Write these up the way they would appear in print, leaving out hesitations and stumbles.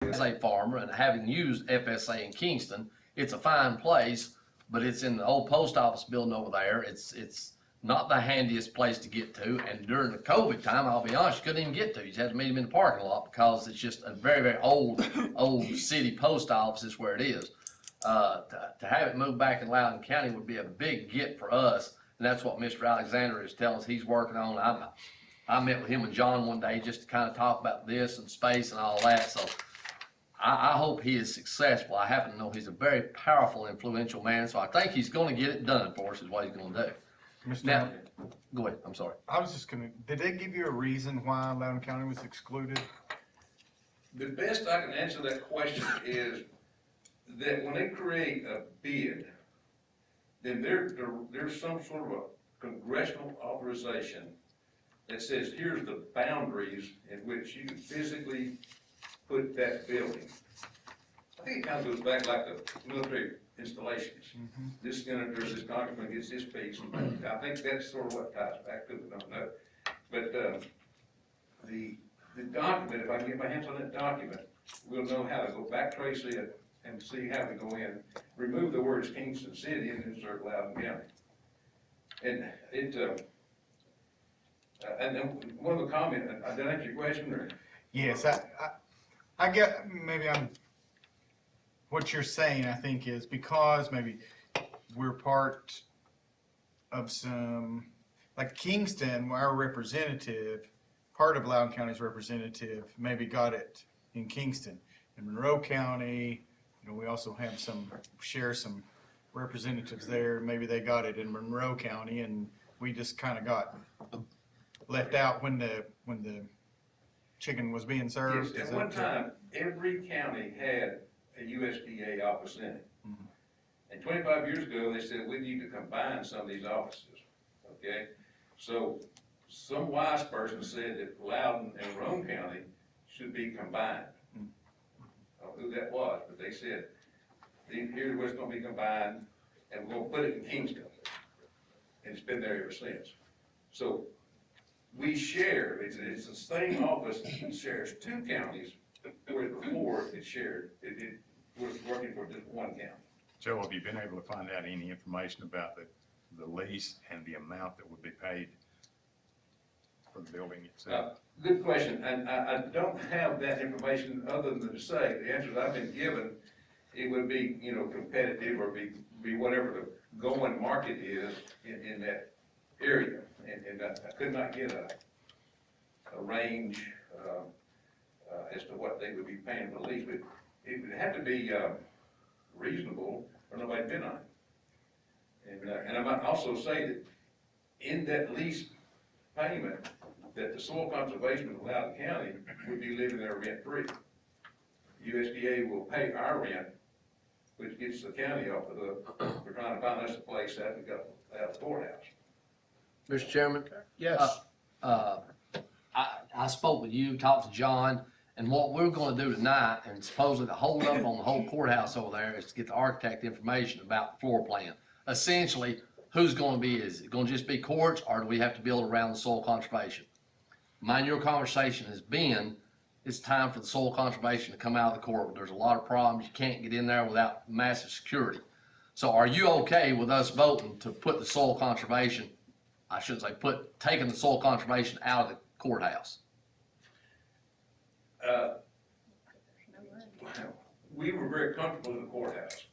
as a farmer and having used FSA in Kingston, it's a fine place, but it's in the old post office building over there. It's not the handiest place to get to. And during the COVID time, I'll be honest, you couldn't even get to. You just had to meet them in the parking lot because it's just a very, very old city post office is where it is. To have it moved back in Loudon County would be a big get for us. And that's what Mr. Alexander is telling us he's working on. I met with him and John one day just to kind of talk about this and space and all that. So I hope he is successful. I happen to know he's a very powerful, influential man. So I think he's going to get it done for us is what he's going to do. Mr. Now, go ahead. I'm sorry. I was just gonna, did they give you a reason why Loudon County was excluded? The best I can answer that question is that when they create a bid, then there's some sort of a congressional authorization that says, here's the boundaries in which you can physically put that building. I think it kind of goes back like the military installations. This senator, this congressman gets this piece. I think that's sort of what ties back to it, I don't know. But the document, if I can get my hands on that document, we'll know how to go back trace it and see how to go in, remove the words Kingston City and insert Loudon County. And it, and then one of the comments, did I answer your question or? Yes, I get, maybe what you're saying, I think, is because maybe we're part of some, like Kingston, our representative, part of Loudon County's representative maybe got it in Kingston. In Monroe County, you know, we also have share some representatives there. Maybe they got it in Monroe County and we just kind of got left out when the chicken was being served. Yes, at one time, every county had a USDA office in it. And 25 years ago, they said, we need to combine some of these offices, okay? So some wise person said that Loudon and Roane County should be combined. I don't know who that was, but they said, here's what's gonna be combined, and we're gonna put it in Kingston. And it's been there ever since. So we share, it's the same office, it shares two counties, where before it shared, it was working for just one county. Joe, have you been able to find out any information about the lease and the amount that would be paid for the building itself? Good question, and I don't have that information other than to say, the answers I've been given, it would be, you know, competitive or be whatever the going market is in that area. And I could not get a range as to what they would be paying for the lease, but it would have to be reasonable or nobody bid on it. And I might also say that in that lease payment, that the soil conservation of Loudon County would be living there rent-free. USDA will pay our rent, which gets the county off the hook for trying to find us a place out of the courthouse. Mr. Chairman? Yes. I spoke with you, talked to John, and what we're gonna do tonight, and supposedly the hold up on the whole courthouse over there is to get the architect information about the floor plan. Essentially, who's gonna be, is it gonna just be courts, or do we have to build around the soil conservation? Mind your conversation has been, it's time for the soil conservation to come out of the court. There's a lot of problems. You can't get in there without massive security. So are you okay with us voting to put the soil conservation, I shouldn't say taking the soil conservation out of the courthouse? We were very comfortable in the courthouse,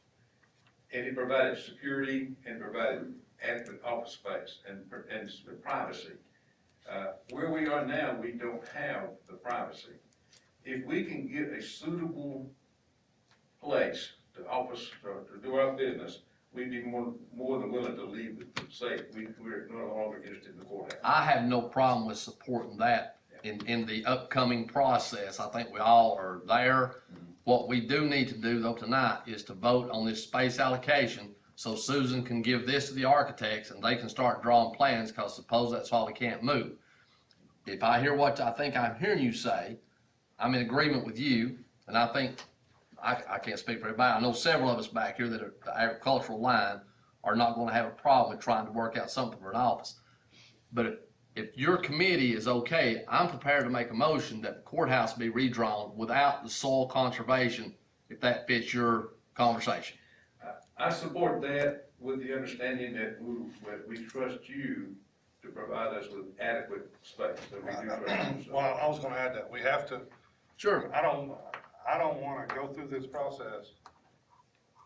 and it provided security and provided adequate office space and privacy. Where we are now, we don't have the privacy. If we can get a suitable place to office, to do our business, we'd be more than willing to leave it, say, we're no longer interested in the courthouse. I have no problem with supporting that in the upcoming process. I think we all are there. What we do need to do though tonight is to vote on this space allocation so Susan can give this to the architects and they can start drawing plans, because suppose that's why we can't move. If I hear what I think I'm hearing you say, I'm in agreement with you, and I think, I can't speak for everybody, I know several of us back here that are the agricultural line are not gonna have a problem with trying to work out something for an office. But if your committee is okay, I'm prepared to make a motion that the courthouse be redrawn without the soil conservation, if that fits your conversation. I support that with the understanding that we trust you to provide us with adequate space, that we do trust you. Well, I was gonna add that, we have to, Sure. I don't wanna go through this process.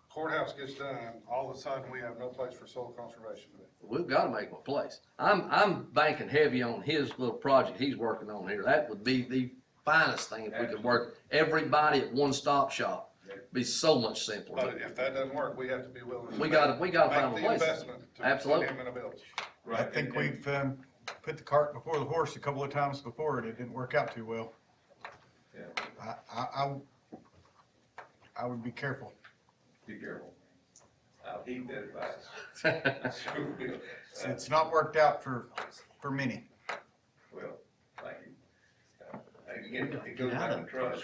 Courthouse gets done, all of a sudden, we have no place for soil conservation. We've got to make him a place. I'm banking heavy on his little project he's working on here. That would be the finest thing if we could work everybody at one stop shop. Be so much simpler. But if that doesn't work, we have to be willing to. We gotta find a make the place. investment to Absolutely. put him in a building. I think we've, put the cart before the horse a couple of times before, and it didn't work out too well. Yeah, I would be careful. be careful. I'll heed that advice. Sure will. It's not worked out for many. Well, thank you. Again, it goes back to trust.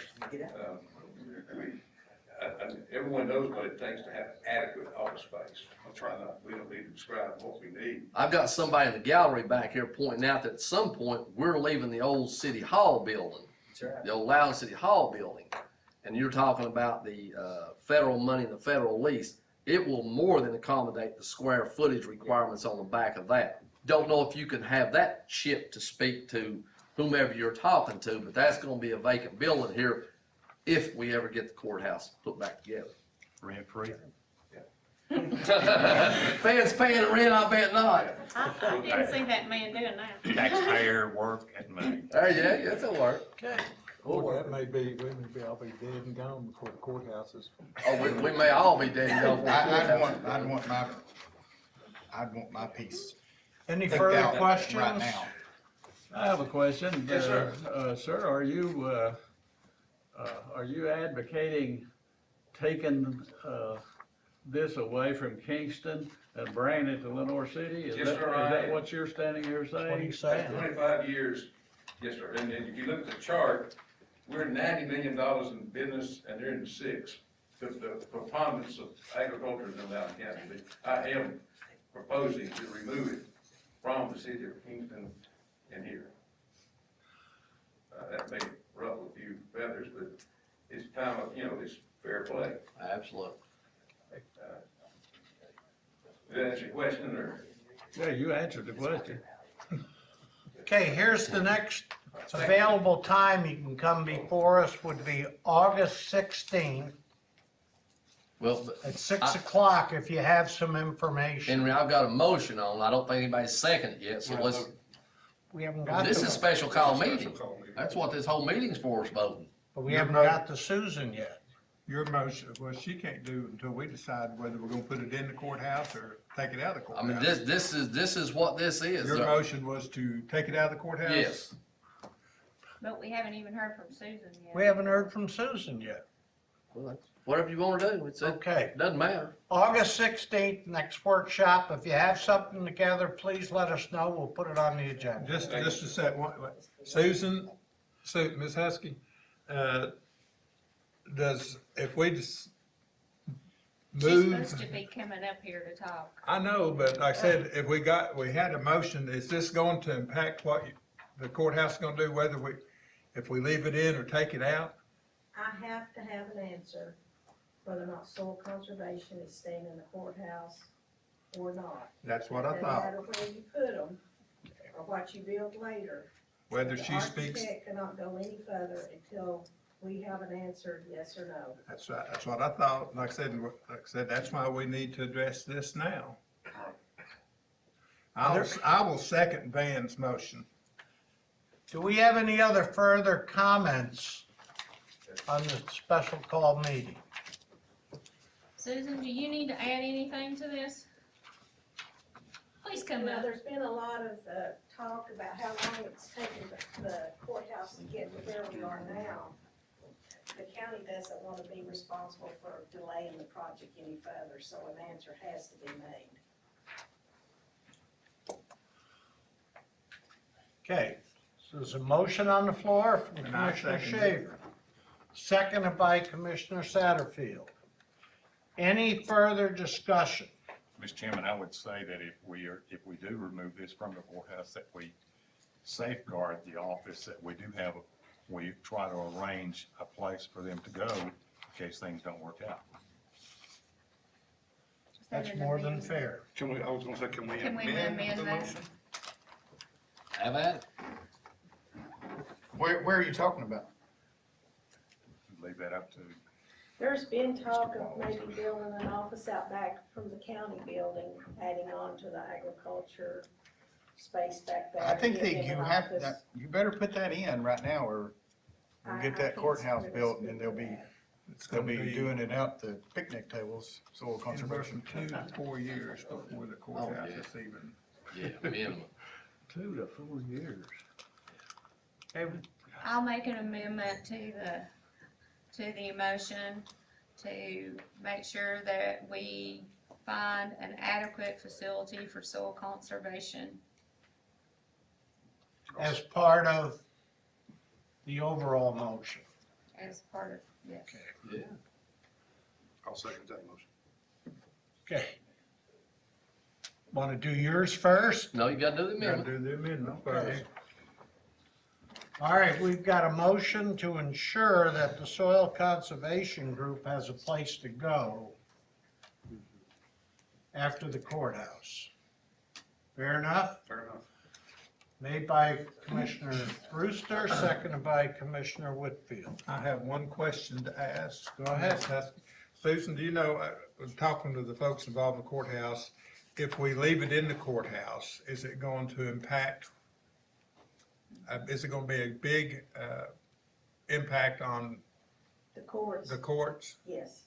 Everyone knows what it takes to have adequate office space. We don't need to describe what we need. I've got somebody in the gallery back here pointing out that at some point, we're leaving the old city hall building. The old Loudon City Hall building. And you're talking about the federal money and the federal lease. It will more than accommodate the square footage requirements on the back of that. Don't know if you can have that shipped to speak to whomever you're talking to, but that's gonna be a vacant building here if we ever get the courthouse put back together. Rent free. Fans paying the rent, I bet not. I didn't see that man doing that. Taxpayer work at May. There, yeah, that'll work. Well, that may be, we may be, I'll be dead and gone before the courthouse is. Oh, we may all be dead and gone for the courthouse. I'd want my piece. Any picked further out questions? right now. I have a question. Yes, sir. Sir, are you advocating taking, this away from Kingston and bringing it to Lenore City? Is Yes, that- sir, I Is that am. what you're standing here What are saying? you That's saying? 25 years, yes, sir. And then if you look at the chart, we're $90 million in business and they're in 6. The preponderance of agriculture is in Loudon County. But I am proposing to remove it from the city of Kingston and here. That may ruffle a few feathers, but it's time of, it's fair play. Absolutely. Did that answer your question, or? Yeah, you answered the question. Okay, here's the next available time you can come before us would be August 16th Well, but at 6 o'clock if you have some information. Henry, I've got a motion on. I don't think anybody's seconded it yet, so let's, We haven't got this is the, special call meeting. Special call meeting. That's what this whole meeting's for, is voting. but we haven't got the Susan yet. Your motion, well, she can't do it until we decide whether we're gonna put it in the courthouse or take it out of the I mean, courthouse. this is what this is. Your motion was to take it out of the courthouse? Yes. But we haven't even heard from Susan yet. We haven't heard from Susan yet. Well, that's whatever you wanna do, it Okay, doesn't matter. August 16th, next workshop. If you have something together, please let us know. We'll put it on the agenda. Just a sec, Susan, Ms. Husky, if we just She's move, supposed to be coming up here to talk. I know, but like I said, if we had a motion, is this going to impact what the courthouse is gonna do, if we leave it in or take it out? I have to have an answer whether or not soil conservation is staying in the courthouse or not. That's what I Doesn't thought, matter where you put them or what you build later. whether The she speaks, architect cannot go any further until we have an answer, yes or no. that's right, that's what I thought, like I said, that's why we need to address this now. I will second Van's motion. Do we have any other further comments on the special call meeting? Susan, do you need to add anything to this? Please come Well, up. there's been a lot of talk about how long it's taken the courthouse to get to where we are now. The county doesn't want to be responsible for delaying the project any further, so an answer has to be made. Okay, so there's a motion on the floor from And I Commissioner second it. Shaver, seconded by Commissioner Satterfield. Any further discussion? Mr. Chairman, I would say that if we do remove this from the courthouse, that we safeguard the office that we do have, we try to arrange a place for them to go in case things don't work out. That's more than fair. Can we, I was gonna say, can we Can we amend amend the that? motion? Have at it. Where are you talking about? Leave that up to, There's been talk of maybe building an office out back from the county building, adding on to the agriculture space back there. I think that giving you an have, office. you better put that in right now, or we'll I get that can't courthouse really built, speak and they'll to be, that. It's they'll gonna be doing it out the picnic tables, soil anywhere conservation. from 2 to 4 years before the courthouse yeah. is even. Yeah, minimum. 2 to 4 years. I'll make an amendment to the motion to make sure that we find an adequate facility for soil conservation. As part of the overall motion. As part of, yes. Yeah. I'll second that motion. Okay. Want to do yours first? No, you gotta do the Gotta amendment. do the amendment Okay. first. All right, we've got a motion to ensure that the Soil Conservation Group has a place to go after the courthouse. Fair enough? Fair enough. Made by Commissioner Brewster, seconded by Commissioner Whitfield. I have one question to ask. Go ahead. Susan, do you know, I was talking to the folks involved in the courthouse, if we leave it in the courthouse, is it going to impact, is it gonna be a big, impact on The courts, the courts? yes.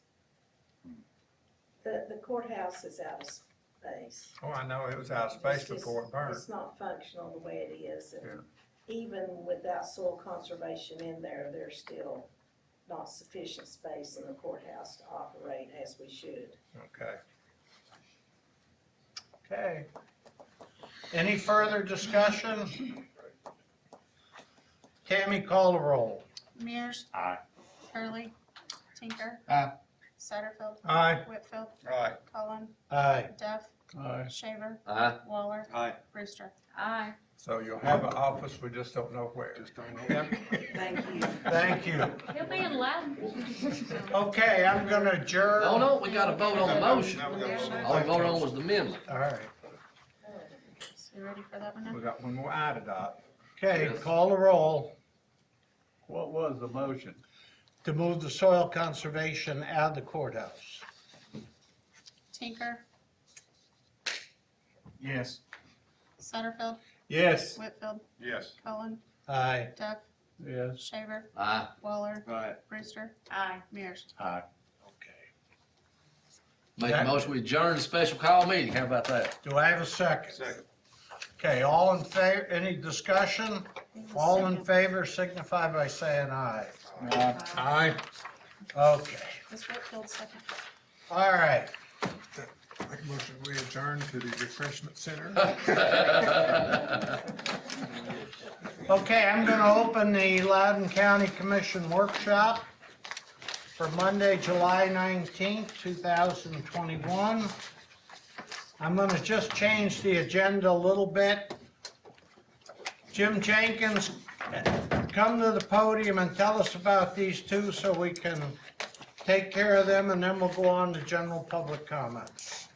The courthouse is out of space. Oh, I know, it was out of space It's just- before it burned. It's not functional the way it is, and Yeah. even without soil conservation in there, there's still not sufficient space in the courthouse to operate as we should. Okay. Okay. Any further discussion? Tammy, call the roll. Mears. Aye. Hurley. Tinker. Aye. Satterfield. Aye. Whitfield. Aye. Cullen. Aye. Duff. Aye. Shaver. Aye. Waller. Aye. Brewster. Aye. So you'll have an office, we just don't know where. Just don't know. Thank you. Thank you. He'll be in Loudon. Okay, I'm gonna adjourn. No, no, we gotta vote on the motion. Now we got a All we voted on was the amendment. All right. You ready for that one now? We got one more eye to dot. Okay, Yes. call the roll What was the motion? to move the soil conservation out of the courthouse. Tinker. Yes. Satterfield. Yes. Whitfield. Yes. Cullen. Aye. Duff. Yes. Shaver. Aye. Waller. Aye. Brewster. Aye. Mears. Aye. Okay. Make a motion, we adjourn the special call meeting. How about that? Do I have a second? Second. Okay, all in favor, any discussion? All in favor signify by saying aye. Aye. Okay, Ms. Whitfield, second. all right. Make a motion, we adjourn to the refreshment center. Okay, I'm gonna open the Loudon County Commission workshop for Monday, July 19th, 2021. I'm gonna just change the agenda a little bit. Jim Jenkins, come to the podium and tell us about these two so we can take care of them, and then we'll go on to general public comments.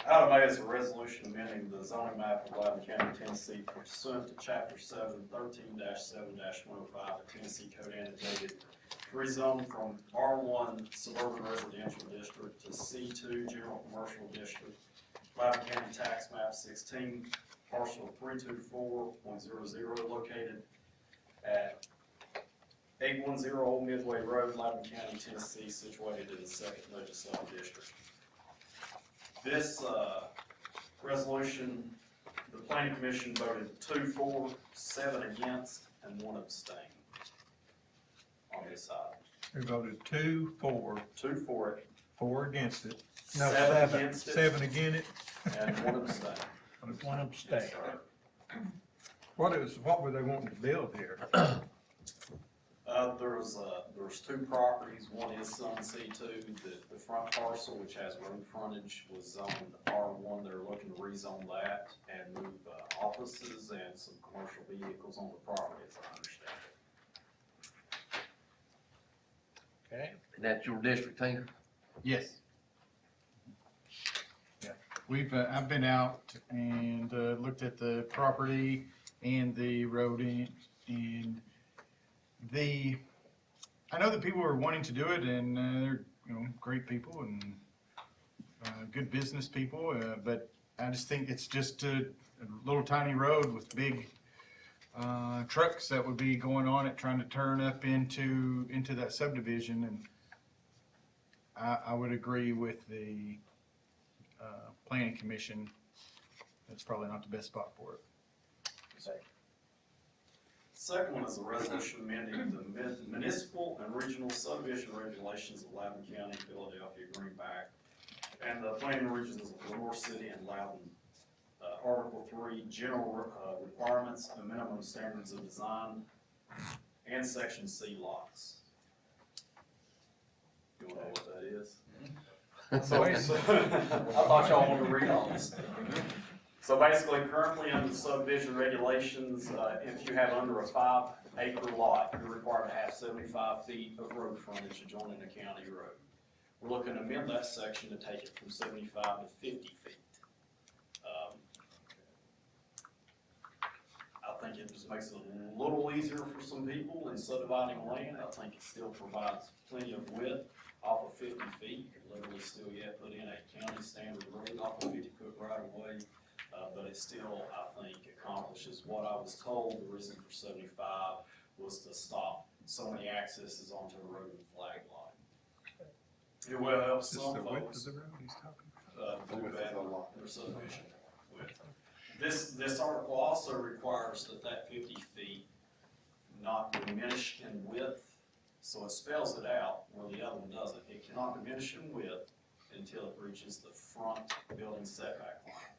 Item A is a resolution amending the zoning map of Loudon County, Tennessee pursuant to chapter 713-7-105 of Tennessee Code annotated to rezone from R1 suburban residential district to C2 general commercial district. Loudon County tax map 16, parcel 324.00 located at 810 Old Midway Road, Loudon County, Tennessee, situated in the second legislative district. This resolution, the planning commission voted 2 for, 7 against, and 1 abstain on this item. We voted 2 for, 2 for it, 4 against it, No, 7 seven. against it, 7 against it. and 1 abstain. One abstain. What were they wanting to build here? There's two properties, one is zone C2, the front parcel, which has road frontage, was zoned R1, they're looking to rezone that and move offices and some commercial vehicles on the property, as I understand it. Okay. And that's your district, Tinker? Yes. Yeah, I've been out and, looked at the property and the road and I know that people are wanting to do it and, they're, great people and, good business people, but I just think it's just a little tiny road with big, trucks that would be going on it, trying to turn up into that subdivision, and I would agree with the, planning commission. That's probably not the best spot for it. Second one is a resolution amending the municipal and regional subdivision regulations of Loudon County, Philadelphia, Greenback, and the planning regions of Lenore City and Loudon. Article 3, general requirements and minimum standards of design, and Section C lots. You wanna know what that is? So, I thought y'all wanted to read all this. So basically, currently under the subdivision regulations, if you have under a 5-acre lot, you're required to have 75 feet of road frontage adjoining a county road. We're looking to amend that section to take it from 75 to 50 feet. I think it just makes it a little easier for some people in subdividing land. I think it still provides plenty of width off of 50 feet. You could literally still yet put in a county standard road off of 50-foot right of way. But it still, I think, accomplishes what I was told the reason for 75 was to stop so many accesses onto the road and flag lot. It will help Is this some the width folks of the road he's talking about? do their subdivision width. This article also requires that 50 feet not diminish in width, so it spells it out where the other one doesn't. It cannot diminish in width until it reaches the front building setback line.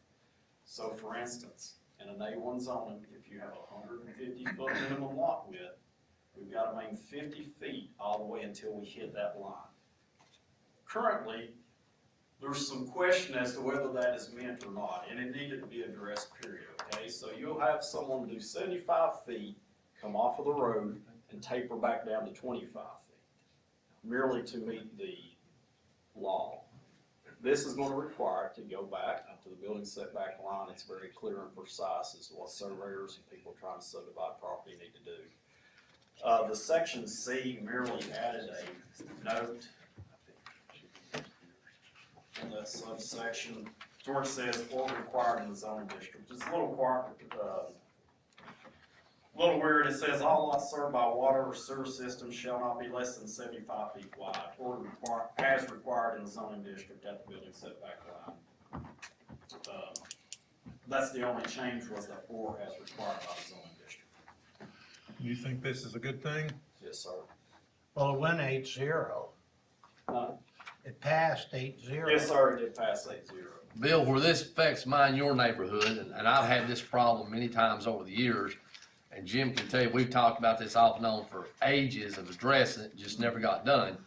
So for instance, in an A1 zoning, if you have a 150-foot minimum lot width, we've got to maintain 50 feet all the way until we hit that line. Currently, there's some question as to whether that is meant or not, and it needed to be addressed, period, okay? So you'll have someone do 75 feet, come off of the road, and taper back down to 25 feet, merely to meet the law. This is going to require it to go back up to the building setback line. It's very clear and precise as to what surveyors and people trying to subdivide property need to do. The section C merely added a note in that subsection where it says or required in the zoning district. It's a little weird. It says all lots served by water or sewer system shall not be less than 75 feet wide or as required in the zoning district at the building setback line. That's the only change, was that or as required by the zoning district. You think this is a good thing? Yes, sir. Well, it went 8-0. It passed 8-0. Yes, sir, it did pass 8-0. Bill, where this affects mine, your neighborhood, and I've had this problem many times over the years, and Jim can tell you, we've talked about this off and on for ages of addressing it, just never got done.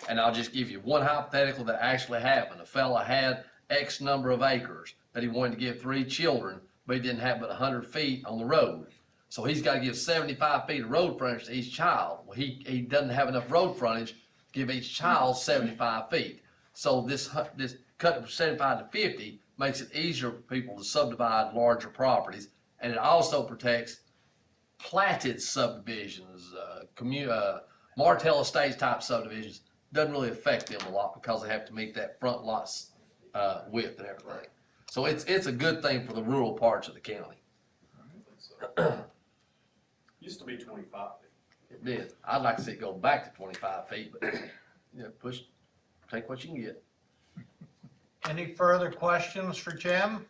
And I'll just give you one hypothetical that actually happened. A fella had X number of acres that he wanted to give 3 children, but he didn't have but 100 feet on the road. So he's got to give 75 feet of road frontage to each child. Well, he doesn't have enough road frontage to give each child 75 feet. So this cut from 75 to 50 makes it easier for people to subdivide larger properties, and it also protects platted subdivisions, Martell Estates type subdivisions. Doesn't really affect them a lot because they have to meet that front lot's width and everything. So it's a good thing for the rural parts of the county. Used to be 25 feet. It did. I'd like to see it go back to 25 feet, but take what you can get. Any further questions for Jim?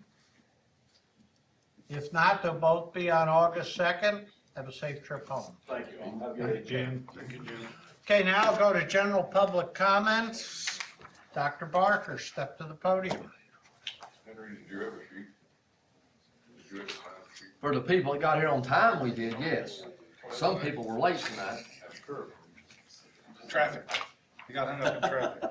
If not, they'll both be on August 2nd. Have a safe trip home. Thank you. Have a good day. Jim? Thank you, Jim. Okay, now I'll go to general public comments. Dr. Barker, step to the podium. Henry, did you have a sheet? Did you have a time sheet? For the people that got here on time, we did, yes. Some people were late tonight. Traffic. He got hung up in traffic.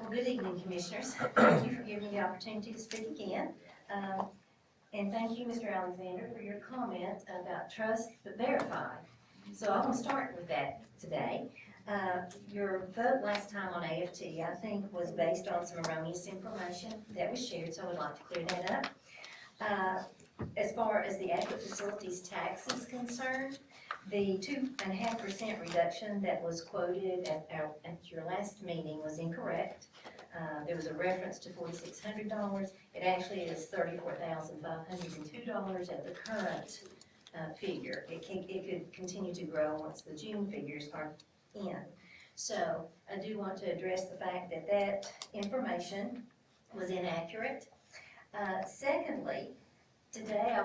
Well, good evening, Commissioners. Thank you for giving me the opportunity to speak again. And thank you, Mr. Alexander, for your comment about trust but verify. So I'm gonna start with that today. Your vote last time on AFT, I think, was based on some erroneous information that was shared, so I would like to clear that up. As far as the adequate facilities tax is concerned, the 2.5% reduction that was quoted at your last meeting was incorrect. There was a reference to $4,600. It actually is $34,502 at the current figure. It could continue to grow once the June figures are in. So I do want to address the fact that that information was inaccurate. Secondly, today I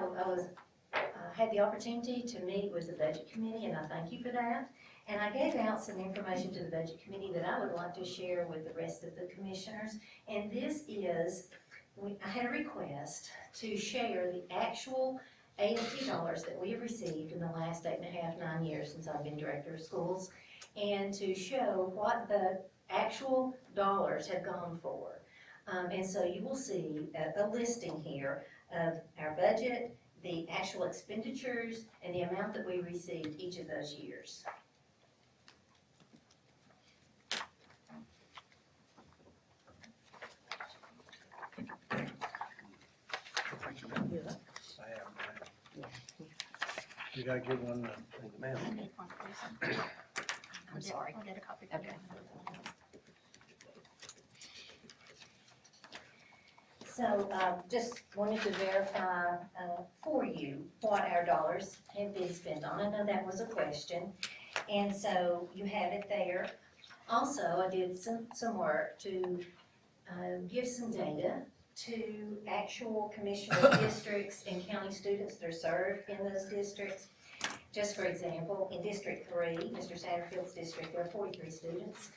had the opportunity to meet with the Budget Committee, and I thank you for that. And I gave out some information to the Budget Committee that I would like to share with the rest of the commissioners. And this is, I had a request to share the actual AFT dollars that we have received in the last 8.5, 9 years since I've been Director of Schools, and to show what the actual dollars have gone for. And so you will see a listing here of our budget, the actual expenditures, and the amount that we received each of those years. You gotta give one, I'm sorry. I'll get a copy. Okay. So, just wanted to verify, for you what our dollars have been spent on. I know that was a question, and so you have it there. Also, I did some work to, give some data to actual commissioner districts and county students that are served in those districts. Just for example, in District 3, Mr. Satterfield's district, there are 43 students.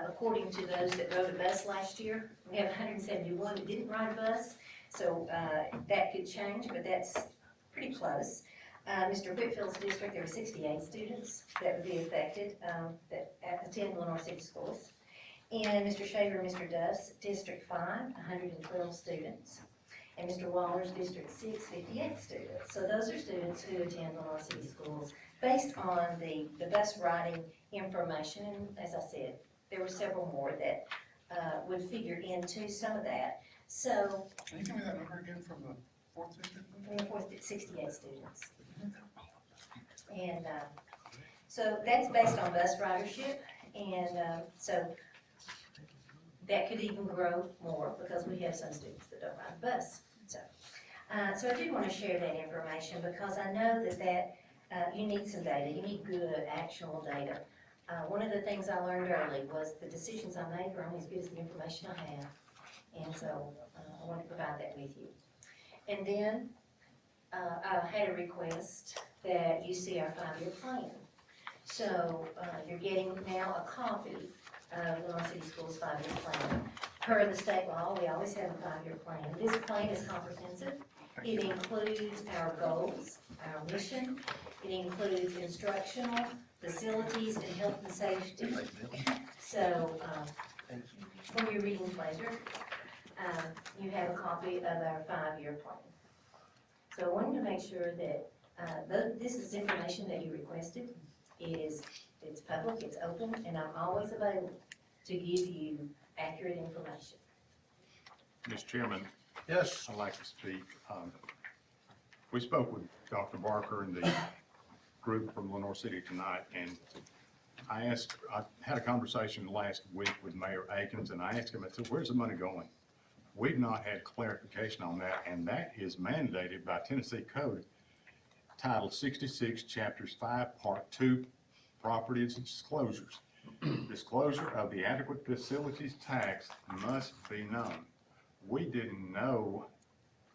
According to those that rode a bus last year, we have 171 that didn't ride a bus, so that could change, but that's pretty close. Mr. Whitfield's district, there were 68 students that would be affected that attend Lenore City Schools. And Mr. Shaver and Mr. Duff's District 5, 112 students. And Mr. Waller's District 6, 58 students. So those are students who attend Lenore City Schools based on the bus riding information. And as I said, there were several more that would figure into some of that. So. Can you give me that number again from the fourth district? From the fourth, 68 students. And so that's based on bus ridership. And so that could even grow more because we have some students that don't ride the bus. So I do want to share that information because I know that you need some data. You need good, actual data. One of the things I learned early was the decisions I make are only as good as the information I have. And so I want to provide that with you. And then I had a request that you see our 5-year plan. So you're getting now a copy of Lenore City Schools 5-year plan. Per the state law, we always have a 5-year plan. This plan is comprehensive. It includes our goals, our mission. It includes instructional, facilities, and health and safety. So for your reading pleasure, you have a copy of our 5-year plan. So I wanted to make sure that this is information that you requested. It's public, it's open, and I'm always available to give you accurate information. Mr. Chairman, yes, I'd like to speak. We spoke with Dr. Barker and the group from Lenore City tonight, and I had a conversation last week with Mayor Akins, and I asked him, I said, where's the money going? We've not had clarification on that, and that is mandated by Tennessee Code, Title 66, Chapters 5, Part 2, Properties and Disclosures. Disclosure of the adequate facilities tax must be known. We didn't know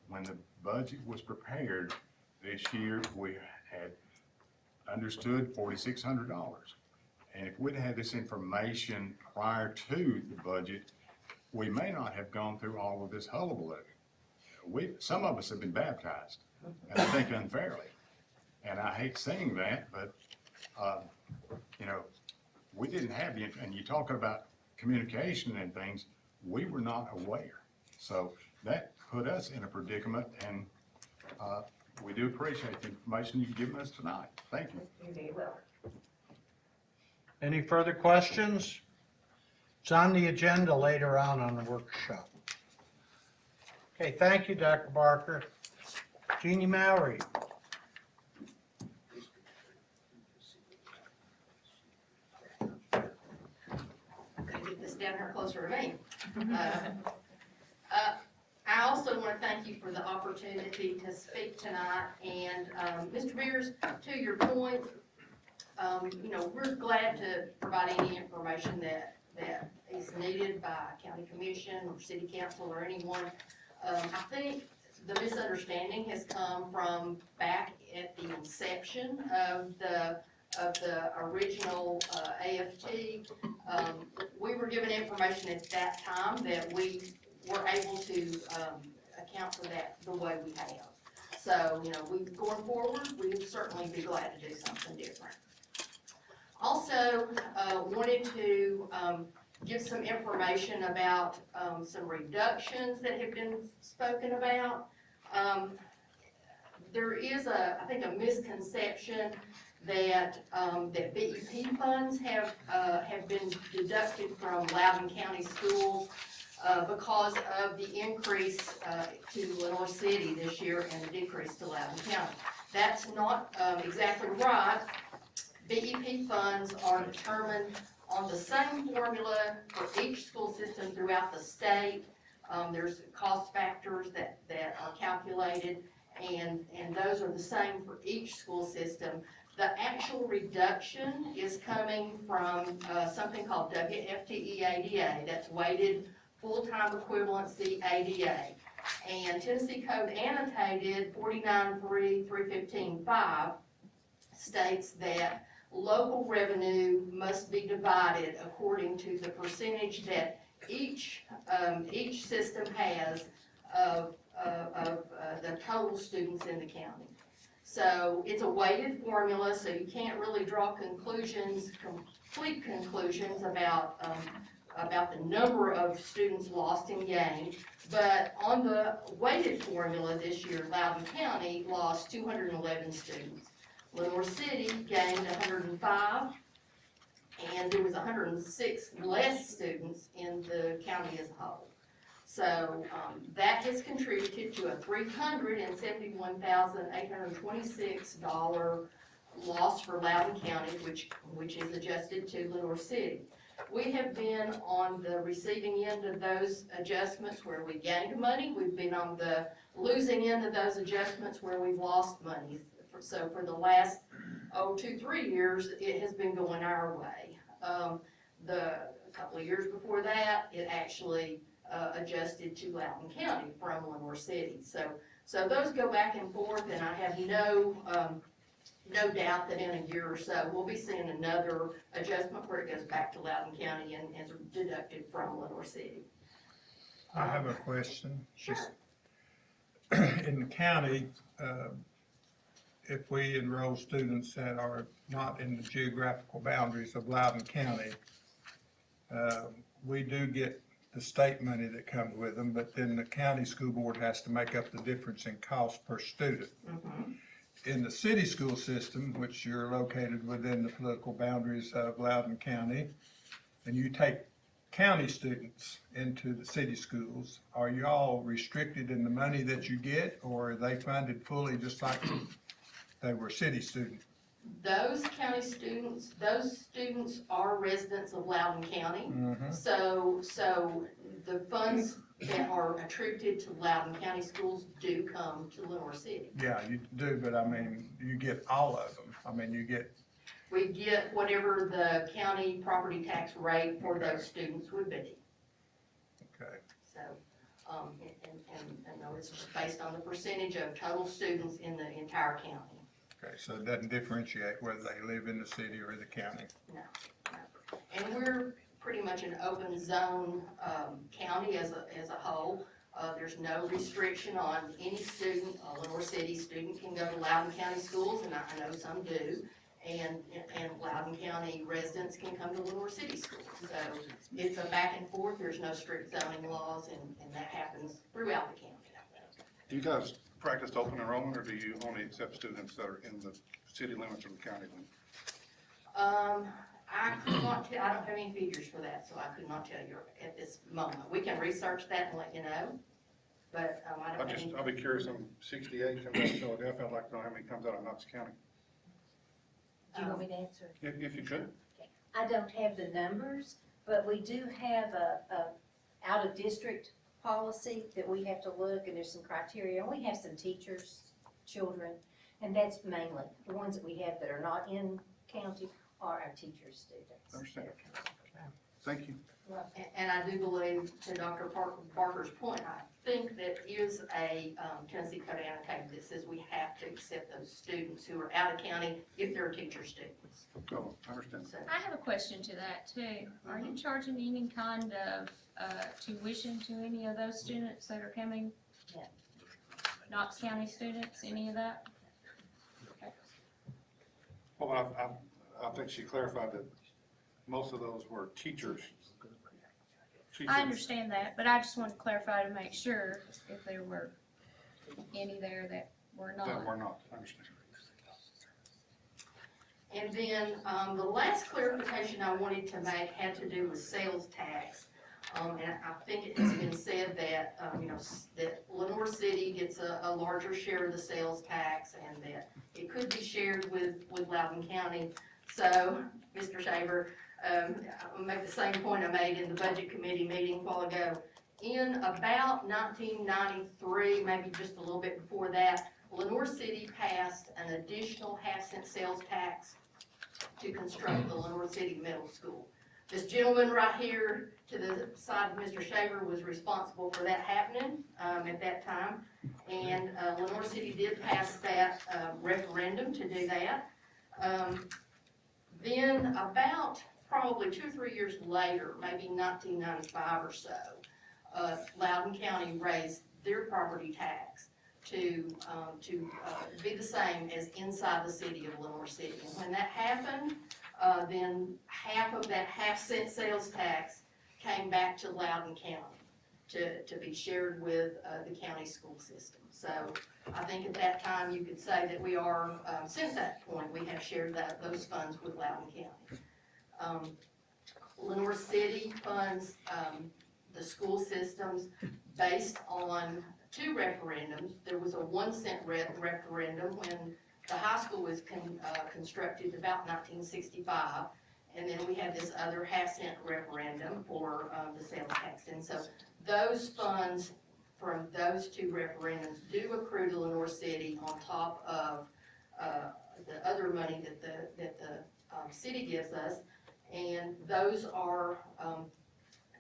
when the budget was prepared this year, we had understood $4,600. And if we'd had this information prior to the budget, we may not have gone through all of this hullabaloo. Some of us have been baptized, and I think unfairly. And I hate saying that, but, you know, we didn't have the, and you're talking about communication and things, we were not aware. So that put us in a predicament, and we do appreciate the information you've given us tonight. Thank you. You're very welcome. Any further questions? It's on the agenda later on the workshop. Okay, thank you, Dr. Barker. Jeannie Mowry. Could get this down here closer to me. I also want to thank you for the opportunity to speak tonight, and, Mr. Beers, to your point, you know, we're glad to provide any information that is needed by county commission or city council or anyone. I think the misunderstanding has come from back at the inception of the original AFT. We were given information at that time that we were able to account for that the way we have. So, you know, going forward, we'd certainly be glad to do something different. Also, wanted to give some information about some reductions that have been spoken about. There is I think a misconception that that BEP funds have been deducted from Loudon County schools because of the increase to Lenore City this year and the decrease to Loudon County. That's not exactly right. BEP funds are determined on the same formula for each school system throughout the state. There's cost factors that are calculated, and those are the same for each school system. The actual reduction is coming from something called WFTE ADA, that's weighted full-time equivalency ADA. And Tennessee Code annotated 49.3.315.5 states that local revenue must be divided according to the percentage that each system has of the total students in the county. So it's a weighted formula, so you can't really draw conclusions, complete conclusions about the number of students lost and gained. But on the weighted formula this year, Loudon County lost 211 students. Lenore City gained 105, and there was 106 less students in the county as a whole. So that has contributed to a $371,826 loss for Loudon County, which is adjusted to Lenore City. We have been on the receiving end of those adjustments where we gained money. We've been on the losing end of those adjustments where we've lost money. So for the last, 2-3 years, it has been going our way. A couple of years before that, it actually adjusted to Loudon County from Lenore City. So those go back and forth, and I have no doubt that in a year or so, we'll be seeing another adjustment where it goes back to Loudon County and is deducted from Lenore City. I have a question. Sure. In the county, if we enroll students that are not in the geographical boundaries of Loudon County, we do get the state money that comes with them, but then the county school board has to make up the difference in cost per student. Mm-hmm. In the city school system, which you're located within the political boundaries of Loudon County, and you take county students into the city schools, are you all restricted in the money that you get, or are they funded fully just like they were city students? Those county students, those students are residents of Loudon County. Mhm. So the funds that are attributed to Loudon County schools do come to Lenore City. Yeah, you do, but I mean, you get all of them. I mean, We get whatever the county property tax rate for those students would be. okay. So, and no, it's just based on the percentage of total students in the entire county. Okay, so it doesn't differentiate whether they live in the city or the county. No. And we're pretty much an open zone county as a whole. There's no restriction on any student, a Lenore City student can go to Loudon County schools, and I know some do. And Loudon County residents can come to Lenore City schools. So it's a back and forth, there's no strict zoning laws, and that happens throughout the county. Do you guys practice open enrollment, or do you only accept students that are in the city limits or the county limits? I could not tell, I don't have any figures for that, so I could not tell you at this moment. We can research that and let you know, but, I don't have any. I'll be curious, 68 comes out of Philadelphia, I'd like to know how many comes out of Knox County, Do you want me to answer? if you could. I don't have the numbers, but we do have a out-of-district policy that we have to look, and there's some criteria, and we have some teachers, children, and that's mainly, the ones that we have that are not in county are our teachers' students. Understand. Thank you. And I do believe, to Dr. Barker's point, I think that is a Tennessee Code annotated that says we have to accept those students who are out of county if they're teacher students. Oh, I understand. So, I have a question to that too. Are you charging any kind of tuition to any of those students that are coming? Yeah. Knox County students, any of that? Well, I think she clarified that most of those were teachers. I understand that, but I just wanted to clarify to make sure if there were any there that were That not. were not, I understand. and then, the last clarification I wanted to make had to do with sales tax. And I think it has been said that, that Lenore City gets a larger share of the sales tax, and that it could be shared with Loudon County. So, Mr. Shaver, I'll make the same point I made in the budget committee meeting a while ago. In about 1993, maybe just a little bit before that, Lenore City passed an additional half-cent sales tax to construct the Lenore City Middle School. This gentleman right here to the side of Mr. Shaver was responsible for that happening at that time. And Lenore City did pass that referendum to do that. Then about probably 2 or 3 years later, maybe 1995 or so, Loudon County raised their property tax to be the same as inside the city of Lenore City. And when that happened, then half of that half-cent sales tax came back to Loudon County to be shared with the county school system. So I think at that time you could say that we are, since that point, we have shared those funds with Loudon County. Lenore City funds the school systems based on 2 referendums. There was a 1-cent referendum when the high school was constructed about 1965, and then we had this other half-cent referendum for the sales tax. And so those funds from those 2 referendums do accrue to Lenore City on top of the other money that the city gives us, and those are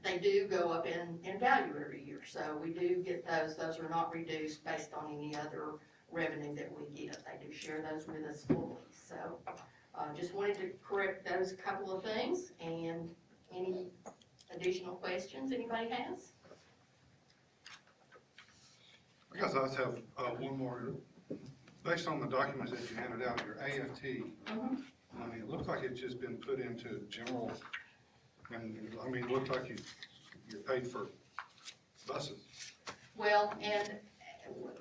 they do go up in value every year. So we do get those. Those are not reduced based on any other revenue that we get. They do share those with us fully. So just wanted to correct those couple of things. And any additional questions anybody has? I guess I just have one more. Based on the documents that you handed out, your AFT, it looks like it's just been put into general, and it looks like you're paid for buses. Well, and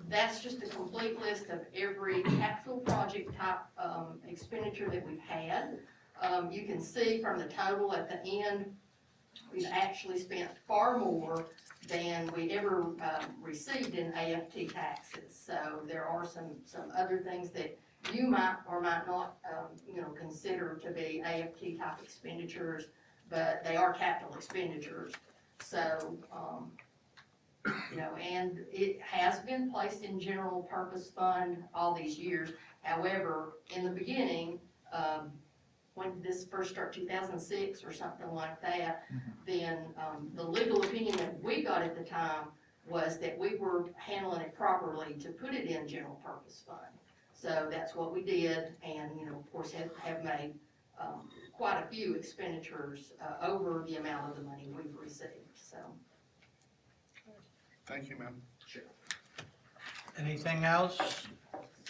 that's just a complete list of every capital project type expenditure that we've had. You can see from the total at the end, we've actually spent far more than we ever received in AFT taxes. So there are some other things that you might or might not, consider to be AFT type expenditures, but they are capital expenditures. So, and it has been placed in general purpose fund all these years. However, in the beginning, when did this first start, 2006 or something like that, then the legal opinion that we got at the time was that we were handling it properly to put it in general purpose fund. So that's what we did, and, of course, have made quite a few expenditures over the amount of the money we've received, so. Thank you, ma'am. Anything else?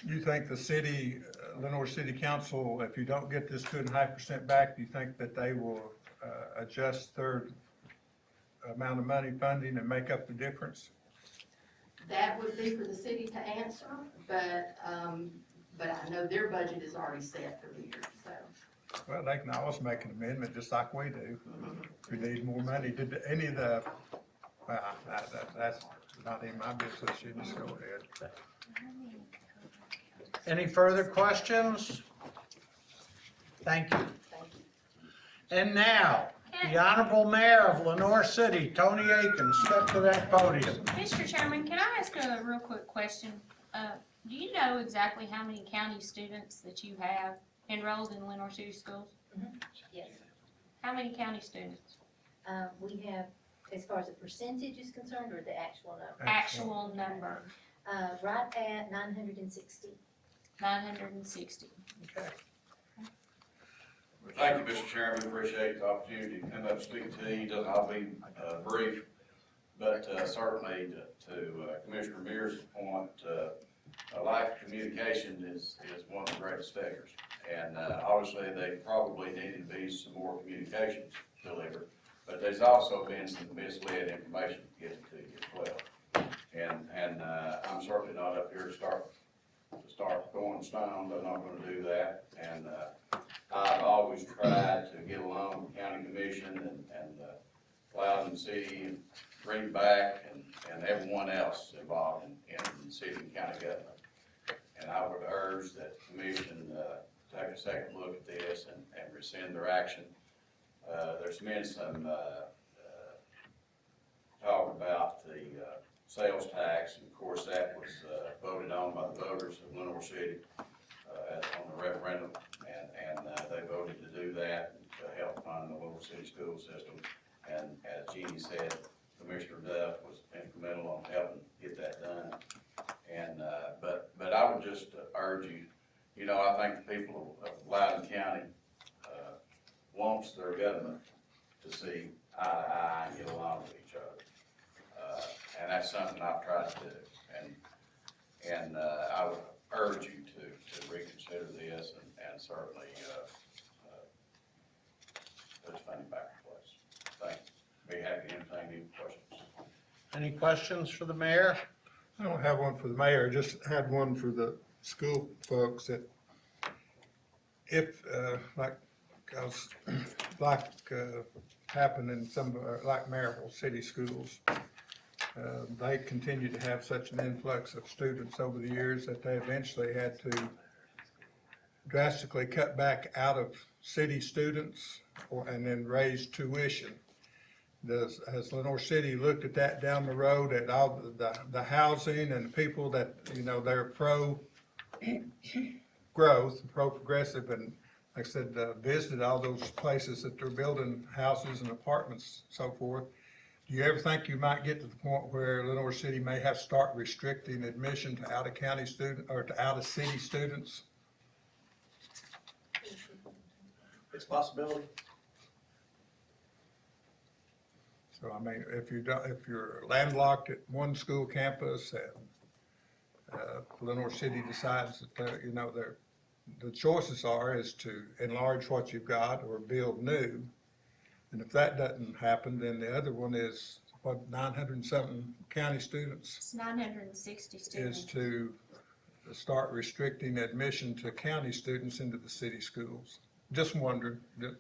You think the city, Lenore City Council, if you don't get this 2.5% back, do you think that they will adjust their amount of money funding and make up the difference? That would be for the city to answer, but I know their budget is already set for the year, so. Well, they can always make an amendment, just like we do. If we need more money, did any of the, that's not in my business, you just go ahead. Any further questions? Thank you. And now, the Honorable Mayor of Lenore City, Tony Aiken, step to that podium. Mr. Chairman, can I ask a real quick question? Do you know exactly how many county students that you have enrolled in Lenore City Schools? Yes. How many county students? We have, as far as the percentage is concerned, or the actual number? Actual number, Right at 960. 960. Okay. Thank you, Mr. Chairman, appreciate the opportunity to come up and speak to you. I'll be brief, but certainly to Commissioner Mears' point, lack of communication is one of the greatest failures. And obviously, they probably needed to be some more communications delivered, but there's also been some misled information given to you as well. And I'm certainly not up here to start throwing stones. I'm not gonna do that. And I've always tried to get along with the county commission and Loudon City and Greenback and everyone else involved in city and county government. And I would urge that the commission take a second look at this and rescind their action. There's been some talk about the sales tax, and of course that was voted on by the voters of Lenore City on the referendum, and they voted to do that to help fund the Lenore City school system. And as Jeannie said, Commissioner Duff was instrumental on helping get that done. And but I would just urge you, you know, I think the people of Loudon County wants their government to see eye to eye and get along with each other. And that's something I've tried to do. And I would urge you to reconsider this and certainly put the funding back in place. Thank you. Be happy to entertain any questions. Any questions for the mayor? I don't have one for the mayor, just had one for the school folks that if, happened in some, like Maryville City Schools, they continue to have such an influx of students over the years that they eventually had to drastically cut back out of city students and then raise tuition. Has Lenore City looked at that down the road, at all the housing and the people that, you know, they're pro-growth, pro-progressive, and like I said, visited all those places that they're building houses and apartments, so forth. Do you ever think you might get to the point where Lenore City may have to start restricting admission to out-of-county student or to out-of-city students? It's a possibility. So I mean, if you're landlocked at one school campus and Lenore City decides that you know, the choices is to enlarge what you've got or build new. And if that doesn't happen, then the other one is, what, 900 and something county students? It's 960 students. Is to start restricting admission to county students into the city schools. Just wondering. And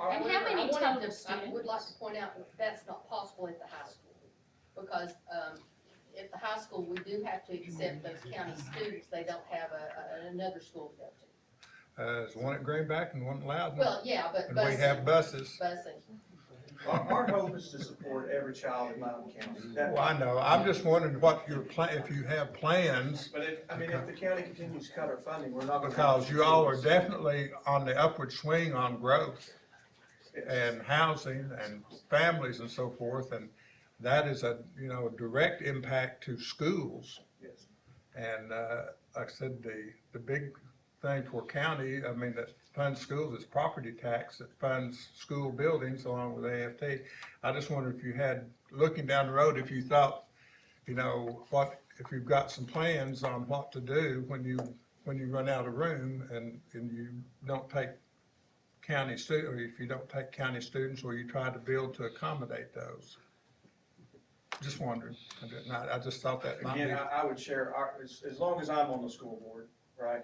how many total I would students? like to point out that that's not possible at the high school, because, at the high school, we do have to accept those county students, they don't have another school to go to. There's one at Greenback and one at Loudon. Well, yeah, but And we have buses. busing. Our hope is to support every child in Loudon County. Well, I know, I'm just wondering what your if you have plans, But if the county continues to cut our funding, we're not gonna. because you all are definitely on the upward swing on growth and housing and families and so forth, and that is a, you know, a direct impact to schools. Yes. And, like I said, the big thing for county, I mean, that funds schools is property tax that funds school buildings along with AFT. I just wonder if you had, looking down the road, if you thought you know, what, if you've got some plans on what to do when you run out of room and you don't take county or if you don't take county students, or you try to build to accommodate those. Just wondering, I just thought that might be. Again, I would share, as long as I'm on the school board, right?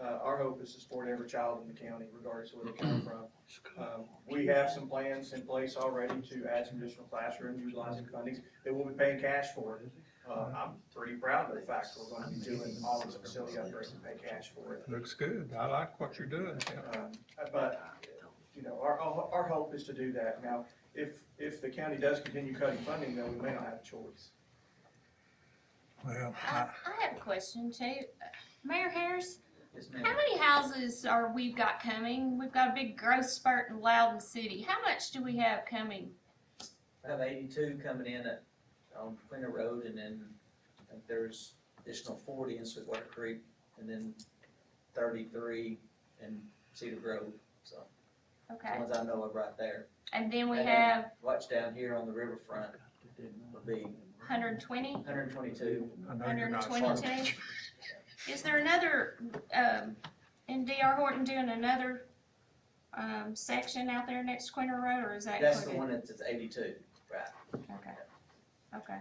Our hope is to support every child in the county, regardless of where they come from. We have some plans in place already to add some additional classrooms utilizing fundings that we'll be paying cash for. I'm pretty proud of the fact we're going to be doing all this facility upgrades and pay cash for it. Looks good. I like what you're doing. But, you know, our hope is to do that. Now, if the county does continue cutting funding, then we may not have a choice. Well, I have a question too. Mayor Harris, how many houses are we've got coming? We've got a big growth spurt in Loudon City. How much do we have coming? I have 82 coming in on Quinter Road, and then I think there's additional 40 in Sweetwater Creek, and then 33 in Cedar Grove. So Okay. the ones I know of right there. And then we And have watch down here on the riverfront would be 120, 122. I know you're not smart. 122. Is there another, in D.R. Horton doing another, section out there next to Quinter Road, or is that That's the included? one that's 82, right? Okay, okay.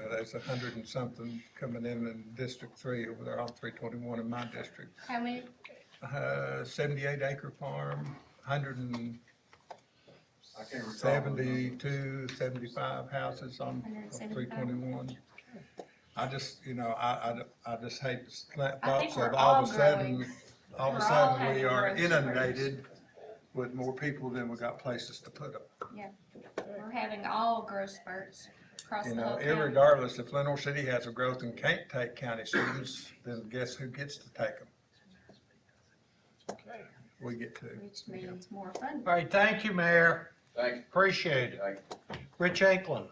There's 100 and something coming in District 3 over there on 321 in my district. How many? 78 acre farm, I can't recall. 72, 75 houses on 321. I just, you know, I just hate the I think thoughts we're of all all of a sudden, growing. all of a We're all sudden we having are growth spurts. inundated with more people than we got places to put them. Yeah, we're having all growth spurts across You the know, whole county. irregardless, if Lenore City has a growth and can't take county students, then guess who gets to take them? We get to. Which means more funding. All right, thank you, Mayor. Thank you. Appreciate it. Thank Rich Akeland.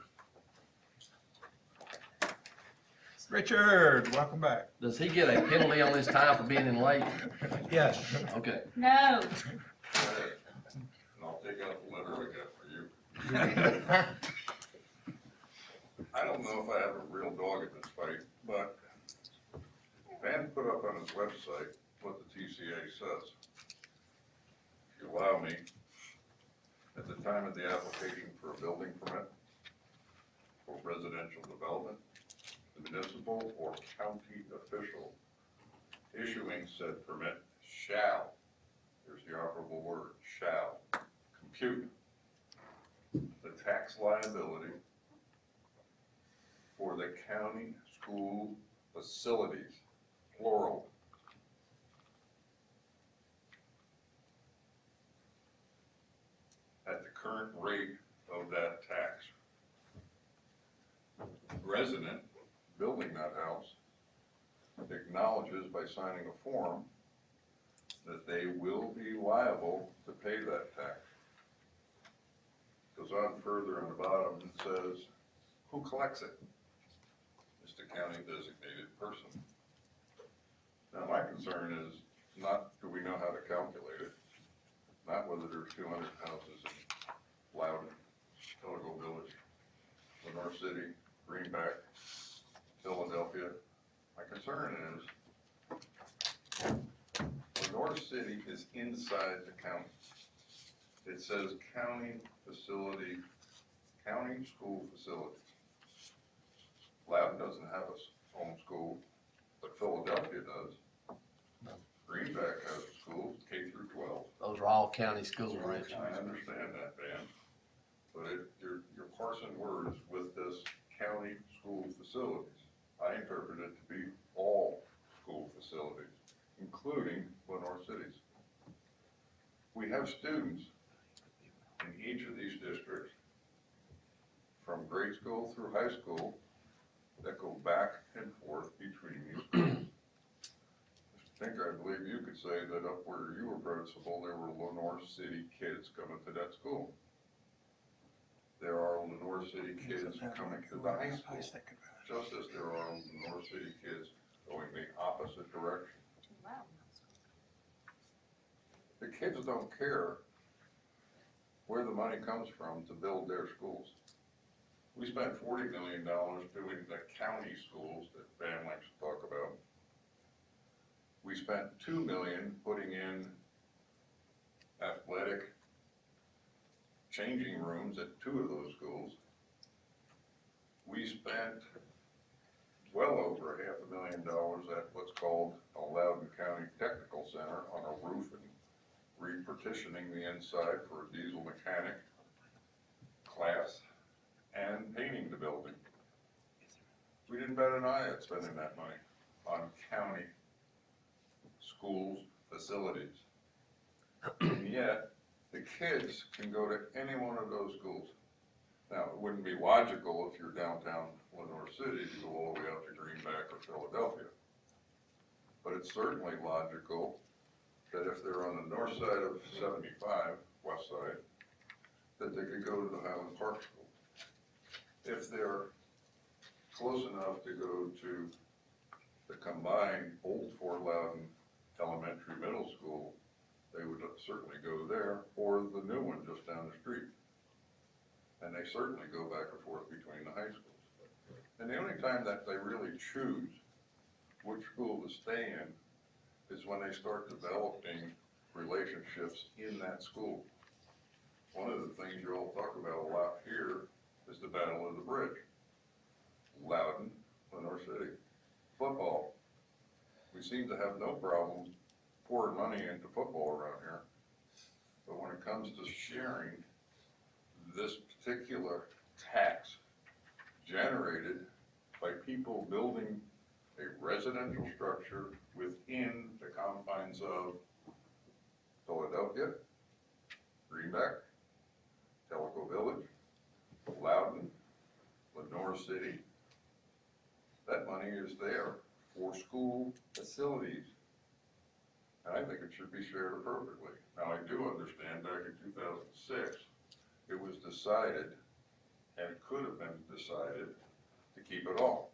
Richard, welcome back. Does he get a penalty on his time for being in late? Yes. Okay. No, And I'll take out the letter I got for you. I don't know if I have a real dog in this fight, but Van put up on his website what the TCA says. If you allow me, at the time of the application for a building permit for residential development, the municipal or county official issuing said permit shall, here's the operable word, shall compute the tax liability for the county school facilities, plural. At the current rate of that tax. Resident building that house acknowledges by signing a form that they will be liable to pay that tax. Goes on further on the bottom and says, who collects it? It's the county designated person. Now, my concern is not do we know how to calculate it, not whether there's 200 houses in Loudon, Telego Village, Lenore City, Greenback, Philadelphia. My concern is Lenore City is inside the county. It says county facility, county school facilities. Loudon doesn't have a home school, but Philadelphia does. Greenback has a school, K through 12. Those are all county schools, Rich. I understand that, Van, but you're parsing words with this county school facilities. I interpret it to be all school facilities, including Lenore Cities. We have students in each of these districts, from grade school through high school, that go back and forth between these schools. I believe you could say that up where you were principal, there were Lenore City kids coming to that school. There are Lenore City kids coming to the high school, just as there are Lenore City kids going the opposite direction. The kids don't care where the money comes from to build their schools. We spent $40 million doing the county schools that Van likes to talk about. We spent $2 million putting in athletic changing rooms at 2 of those schools. We spent well over $500,000 at what's called a Loudon County Technical Center on a roof and repartitioning the inside for a diesel mechanic class and painting the building. We didn't bat an eye at spending that money on county schools, facilities. And yet, the kids can go to any one of those schools. Now, it wouldn't be logical if you're downtown Lenore City to go all the way out to Greenback or Philadelphia. But it's certainly logical that if they're on the north side of 75, west side, that they could go to the Highland Park School. If they're close enough to go to the combined Old Fort Loudon Elementary Middle School, they would certainly go there, or the new one just down the street. And they certainly go back and forth between the high schools. And the only time that they really choose which school to stay in is when they start developing relationships in that school. One of the things you all talk about a lot here is the Battle of the Bridge. Loudon, Lenore City. Football. We seem to have no problem pouring money into football around here. But when it comes to sharing this particular tax generated by people building a residential structure within the confines of Philadelphia, Greenback, Tellico Village, Loudon, Lenore City, that money is there for school facilities. And I think it should be shared appropriately. Now, I do understand back in 2006, it was decided, and it could have been decided, to keep it all.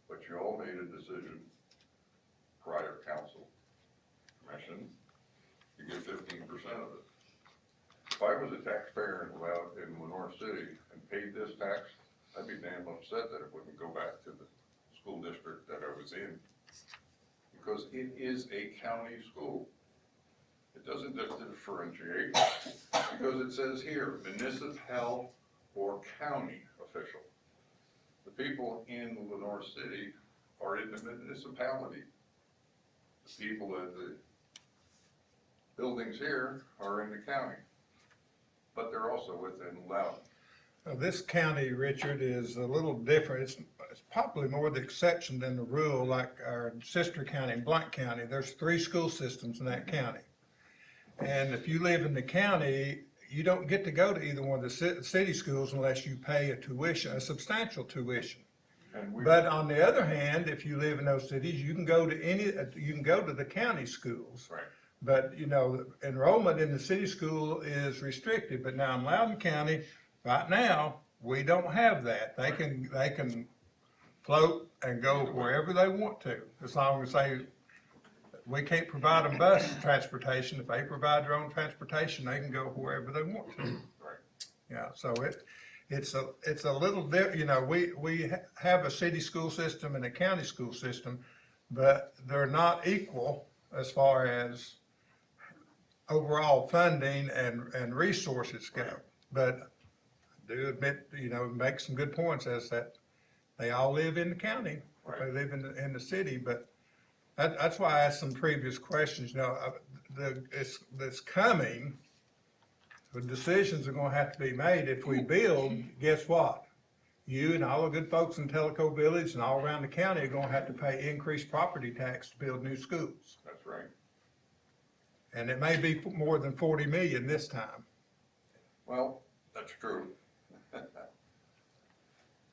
But you all made a decision, prior council, commission, to give 15% of it. If I was a taxpayer in Lenore City and paid this tax, I'd be damn upset that it wouldn't go back to the school district that I was in. Because it is a county school. It doesn't differentiate, because it says here, municipal or county official. The people in Lenore City are in the municipality. The people at the buildings here are in the county, but they're also within Loudon. This county, Richard, is a little different. It's probably more the exception than the rule, like our sister county, Blount County. There's 3 school systems in that county. And if you live in the county, you don't get to go to either one of the city schools unless you pay a tuition, a substantial tuition. But on the other hand, if you live in those cities, you can go to the county schools. Right. But, you know, enrollment in the city school is restricted. But now in Loudon County, right now, we don't have that. They can float and go wherever they want to, as long as we can't provide them bus transportation. If they provide their own transportation, they can go wherever they want to. Right. Yeah, so it's a little you know, we have a city school system and a county school system, but they're not equal as far as overall funding and resources go. But I do admit, you know, make some good points as that they all live in the county, they live in the city, but that's why I asked some previous questions. You know, it's coming, the decisions are gonna have to be made. If we build, guess what? You and all the good folks in Tellico Village and all around the county are gonna have to pay increased property tax to build new schools. That's right. And it may be more than 40 million this time. Well, that's true.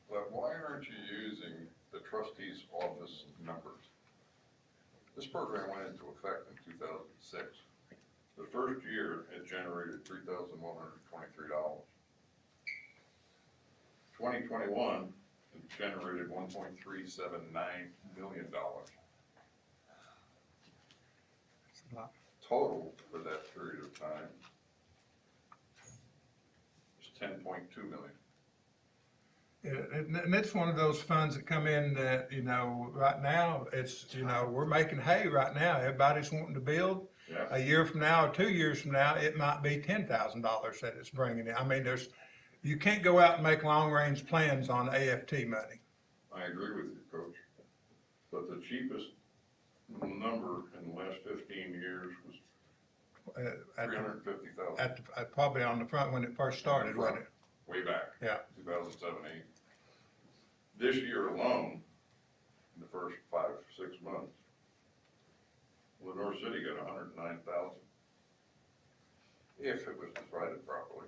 But why aren't you using the trustee's office numbers? This program went into effect in 2006. The first year, it generated $3,123. 2021, it generated $1.379 million. Total for that period of time is $10.2 million. And it's one of those funds that come in that, you know, right now, it's, you know, we're making hay right now. Everybody's wanting to build. Yeah, A year from now or 2 years from now, it might be $10,000 that it's bringing in. I mean, you can't go out and make long-range plans on AFT money. I agree with you, Coach. But the cheapest number in the last 15 years was At, 350,000. at probably on the front when it first started, wasn't it? Way back. Yeah. 2007, 8. This year alone, in the first 5, 6 months, Lenore City got 109,000. If it was decided properly.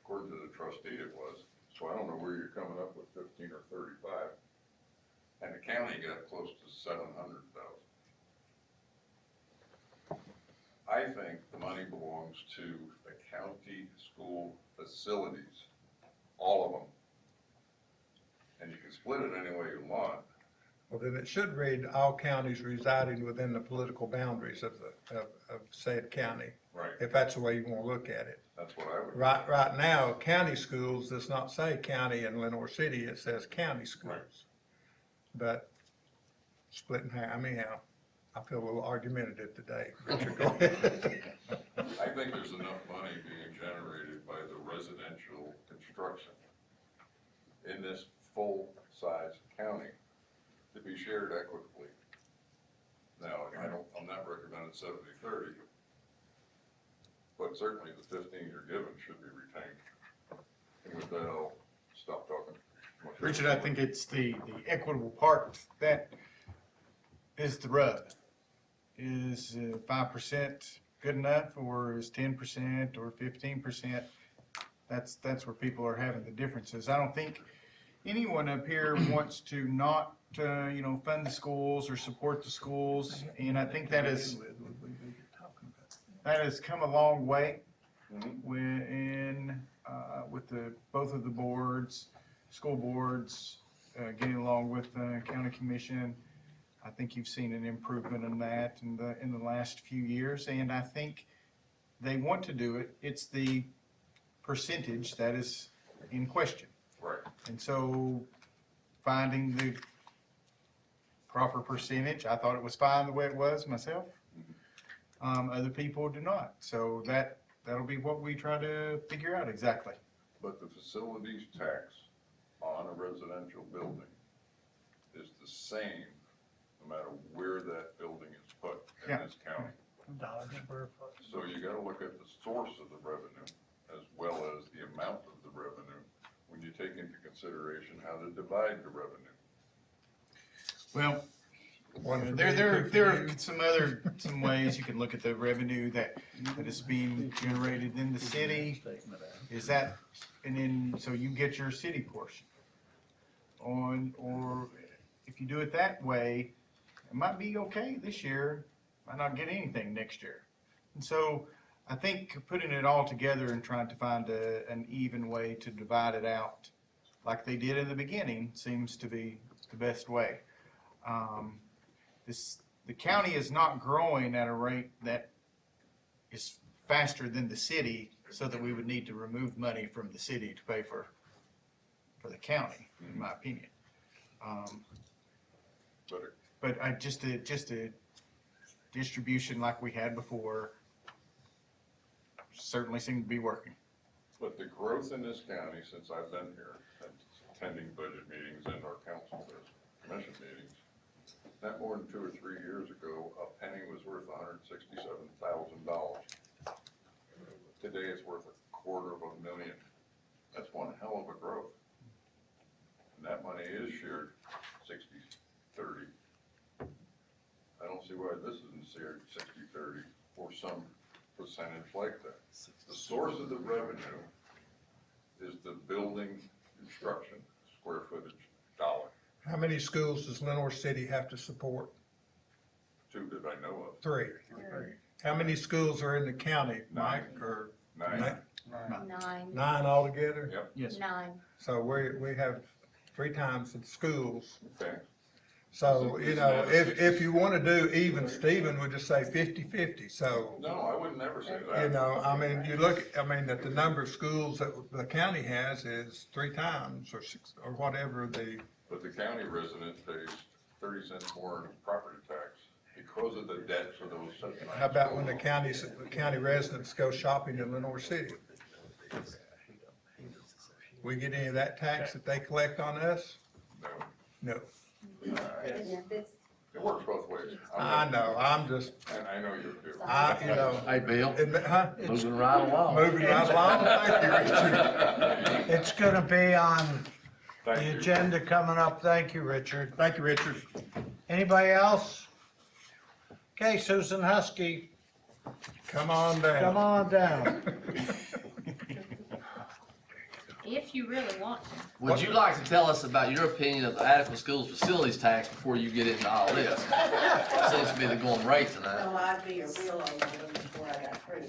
According to the trustee, it was. So I don't know where you're coming up with 15 or 35. And the county got close to 700,000. I think the money belongs to the county school facilities, all of them. And you can split it any way you want. Well, then it should read all counties residing within the political boundaries of said county, Right. if that's the way you want to look at it. That's what I would. Right now, county schools does not say county in Lenore City, it says county schools. But splitting hair, anyhow, I feel a little argumentative today. Richard, go ahead. I think there's enough money being generated by the residential construction in this full-size county to be shared equitably. Now, I'm not recommending 70-30, but certainly the 15 you're given should be retained. And with that, I'll stop talking. Richard, I think it's the equitable part that is the rub. Is 5% good enough, or is 10% or 15%? That's where people are having the differences. I don't think anyone up here wants to not, fund the schools or support the schools, and I think that has come a long way with both of the boards, school boards, getting along with the county commission. I think you've seen an improvement in that in the last few years, and I think they want to do it. It's the percentage that is in question. Right. And so finding the proper percentage, I thought it was fine the way it was myself. Other people do not. So that'll be what we try to figure out exactly. But the facilities tax on a residential building is the same no matter where that building is put in this county. So you gotta look at the source of the revenue as well as the amount of the revenue when you take into consideration how to divide the revenue. Well, there are some ways you can look at the revenue that is being generated in the city. Is that, and then, so you get your city portion. Or if you do it that way, it might be okay this year, might not get anything next year. And so I think putting it all together and trying to find an even way to divide it out like they did in the beginning seems to be the best way. The county is not growing at a rate that is faster than the city, so that we would need to remove money from the city to pay for the county, in my opinion. But just a distribution like we had before certainly seemed to be working. But the growth in this county since I've been here, and attending budget meetings and our council commission meetings, not more than 2 or 3 years ago, a penny was worth $167,000. Today it's worth $250,000. That's one hell of a growth. And that money is shared 60-30. I don't see why this isn't shared 60-30 or some percentage like that. The source of the revenue is the building construction, square footage, dollar. How many schools does Lenore City have to support? 2 that I know of. 3. How many schools are in the county, Mike, or? 9. 9 altogether? Yep. Yes. 9. So we have 3 times the schools. Okay. So, you know, if you wanna do even Steven, we'll just say 50-50. So, No, I would never say that. you know, I mean, you look, I mean, that the number of schools that the county has is 3 times or 6, or whatever the, But the county resident pays 30 cents more in property tax because of the debt for those such. how about when the county residents go shopping in Lenore City? We get any of that tax that they collect on us? No, No. it works both ways. I know, I'm just, And I know you do. you know. Hey, Bill, Huh? moving right along. Moving right along, thank you, Richard. It's gonna be on Thank the you. agenda coming up. Thank you, Richard. Thank you, Richard. Anybody else? Okay, Susan Husky, Come on down. come on down. If you really want to. Would you like to tell us about your opinion of the adequate schools facilities tax before you get into all this? Seems to be the going rate tonight. Well, I'd be a real old one before I got through.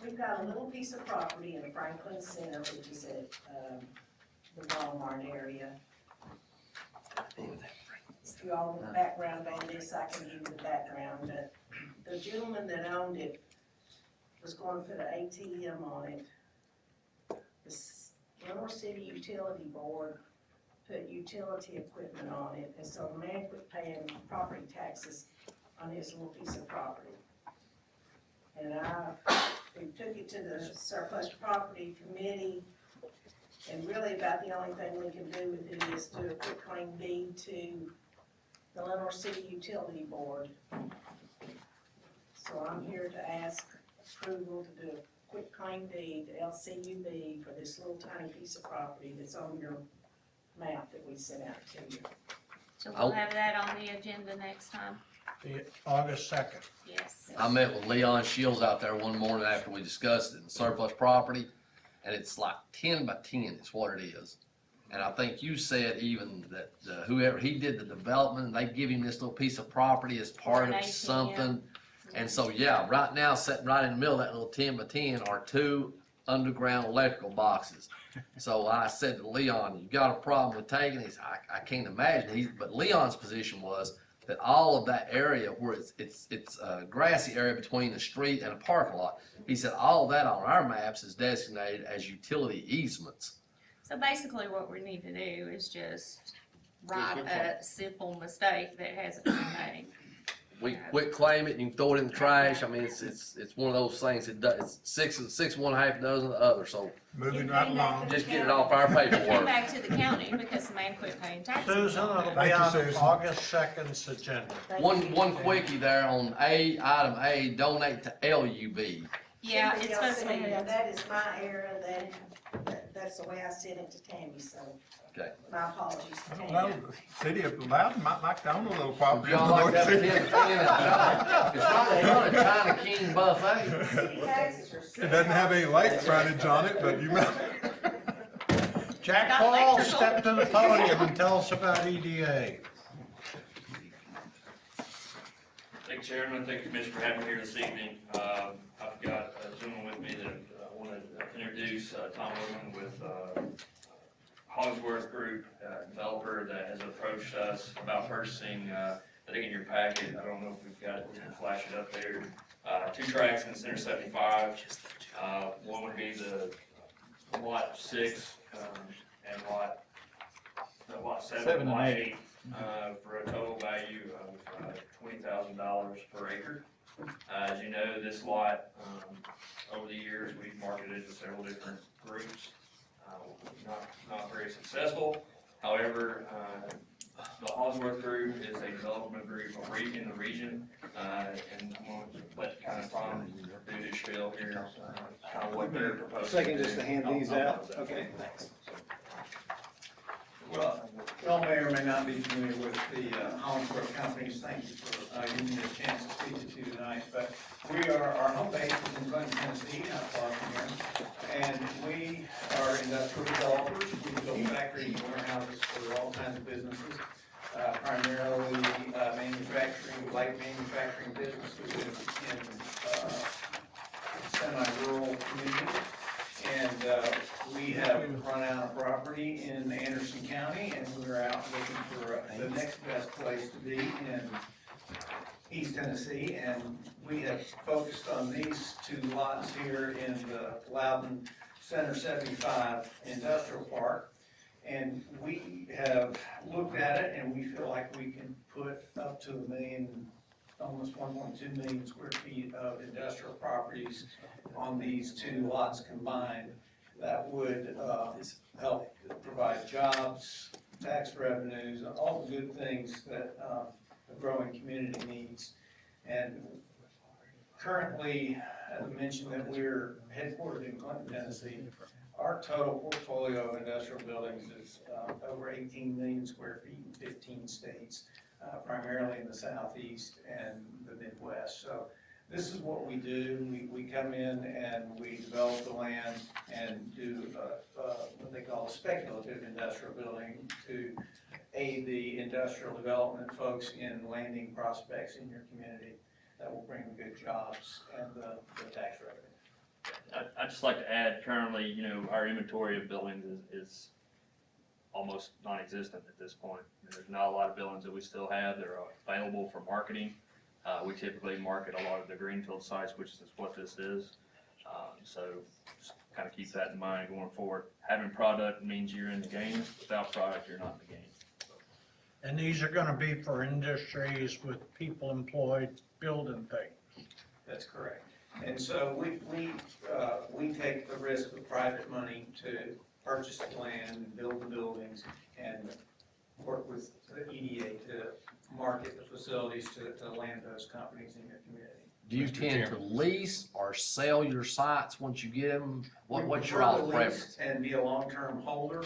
We've got a little piece of property in Franklin Center, which is at, the Walmart area. If you all want background on this, I can give you the background, but the gentleman that owned it was going to put an ATM on it. The Lenore City Utility Board put utility equipment on it, and so the man quit paying property taxes on his little piece of property. And we took it to the surplus property committee, and really about the only thing we can do with it is do a quick claim deed to the Lenore City Utility Board. So I'm here to ask approval to do a quick claim deed to LCUB for this little tiny piece of property that's on your map that we sent out to you. So we'll have that on the agenda next time. August 2nd. Yes. I met with Leon Shields out there one morning after we discussed it in surplus property, and it's like 10 by 10 is what it is. And I think you said even that whoever, he did the development, they give him this little piece of property as part of something. And so, yeah, right now, sitting right in the middle of that little 10 by 10 are 2 underground electrical boxes. So I said to Leon, you got a problem with taking these? I can't imagine. But Leon's position was that all of that area where it's a grassy area between the street and a parking lot, he said all of that on our maps is designated as utility easements. So basically what we need to do is just write a simple mistake that hasn't been made. We quit claim it, you can throw it in the trash. I mean, it's one of those things that does, it's six one, half a dozen of the other, so Moving right along. just get it off our Came paperwork. back to the county because the man quit paying taxes. Susan, it'll be Thank you, on Susan. August 2nd's agenda. One quickie there on item A, donate to LUB. Yeah, Somebody it's else supposed to be. said That is my error, that's the way I sent it to Tammy, so. Okay. My apologies to I Tammy. don't know, the city of Loudon might like to own a little property. Y'all like that 10 to 10 in China? It's not a China King buffet. City taxes are It doesn't have any lake frontage on it, but you might. Jack Paul, step to the podium and tell us about E EDA. Thank you, Chairman. Thank you, Commissioner, for having me here this evening. I've got a gentleman with me that I want to introduce, Tom Woodman with Hogsworth Group, developer that has approached us about purchasing, I think in your packet, I don't know if we've got it, we can flash it up there. 2 tracks in Center 75. One would be the lot 6, and lot 7 and lot 8. For a total value of $20,000 per acre. As you know, this lot, over the years, we've marketed to several different groups. Not very successful. However, the Hogsworth Group is a development group in the region, and I'm going to let kind of Tom do his spiel here, kind of what they're proposing. Second, just to hand these out. Okay, thanks. Well, y'all may or may not be familiar with the Hogsworth companies. Thank you for giving me a chance to speak to you tonight. But our home base is in Clinton, Tennessee, not far from here. And we are industrial developers. We build factories and warehouses for all kinds of businesses, primarily manufacturing, light manufacturing businesses in semi-rural communities. And we have place to be in East Tennessee, and we have focused on these two lots here in the Loudon Center 75 Industrial Park. And we have looked at it, and we feel like we can put up to 1 million, almost 1.2 million square feet of industrial properties on these two lots combined. That would help provide jobs, tax revenues, and all the good things that a growing community needs. And currently, as I mentioned, that we're headquartered in Clinton, Tennessee. Our total portfolio of industrial buildings is over 18 million square feet in 15 states, primarily in the southeast and the Midwest. So this is what we do. We come in and we develop the land and do what they call a speculative industrial building to aid the industrial development folks in landing prospects in your community that will bring the good jobs and the tax revenue. I'd just like to add, currently, you know, our inventory of buildings is almost non-existent at this point. There's not a lot of buildings that we still have that are available for marketing. We typically market a lot of the greenfield sites, which is what this is. So just kind of keep that in mind going forward. Having product means you're in the game. Without product, you're not in the game. And these are gonna be for industries with people employed building things. That's correct. And so we take the risk with private money to purchase the land and build the buildings and work with the EDA to market the facilities to land those companies in your community. Do you tend to lease or sell your sites once you get them? What's your We all prefer to preference? lease and be a long-term holder.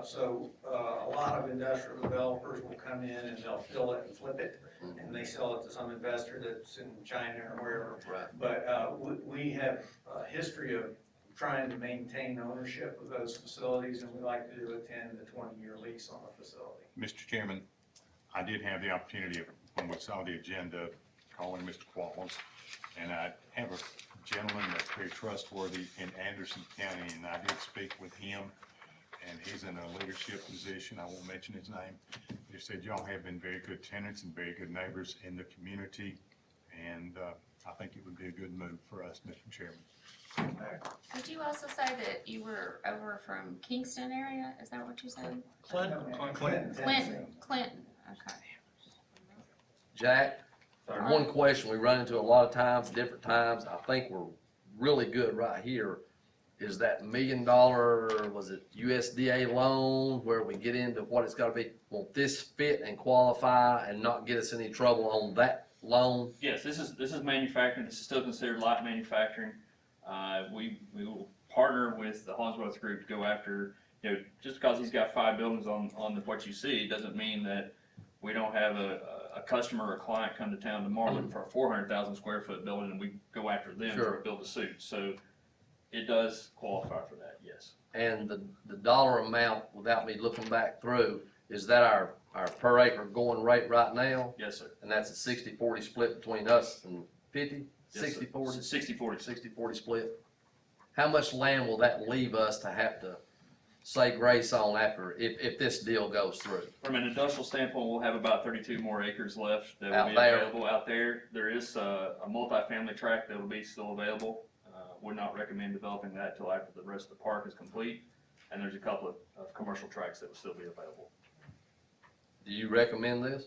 So a lot of industrial developers will come in and they'll fill it and flip it, and they sell it to some investor that's in China or wherever. Right. But we have a history of trying to maintain ownership of those facilities, and we like to do a 10 to 20-year lease on a facility. Mr. Chairman, I did have the opportunity, when we saw the agenda, calling Mr. Qualls, and I have a gentleman that's very trustworthy in Anderson County, and I did speak with him, and he's in a leadership position. I won't mention his name. He said y'all have been very good tenants and very good neighbors in the community, and I think it would be a good move for us, Mr. Chairman. Did you also say that you were over from Kingston area? Is that what you said? Clinton. Clinton, okay. Jack, one question we run into a lot of times, different times, I think we're really good right here, is that $1 million, was it USDA loan, where we get into what it's gotta be? Won't this fit and qualify and not get us any trouble on that loan? Yes, this is manufacturing. This is still considered light manufacturing. We will partner with the Hollingsworth Group to go after, you know, just because he's got 5 buildings on what you see, doesn't mean that we don't have a customer or a client come to town tomorrow looking for a 400,000 square foot building, and we go after them Sure. for a build a suit. So it does qualify for that, yes. And the dollar amount, without me looking back through, is that our per acre going rate right now? Yes, sir. And that's a 60-40 split between us and 50? Yes, sir. 60-40? 60-40. 60-40 split. How much land will that leave us to have to say grace on after, if this deal goes through? From an industrial standpoint, we'll have about 32 more acres left that Out will be there. available out there. There is a multifamily tract that will be still available. Would not recommend developing that till after the rest of the park is complete. And there's a couple of commercial tracts that will still be available. Do you recommend this?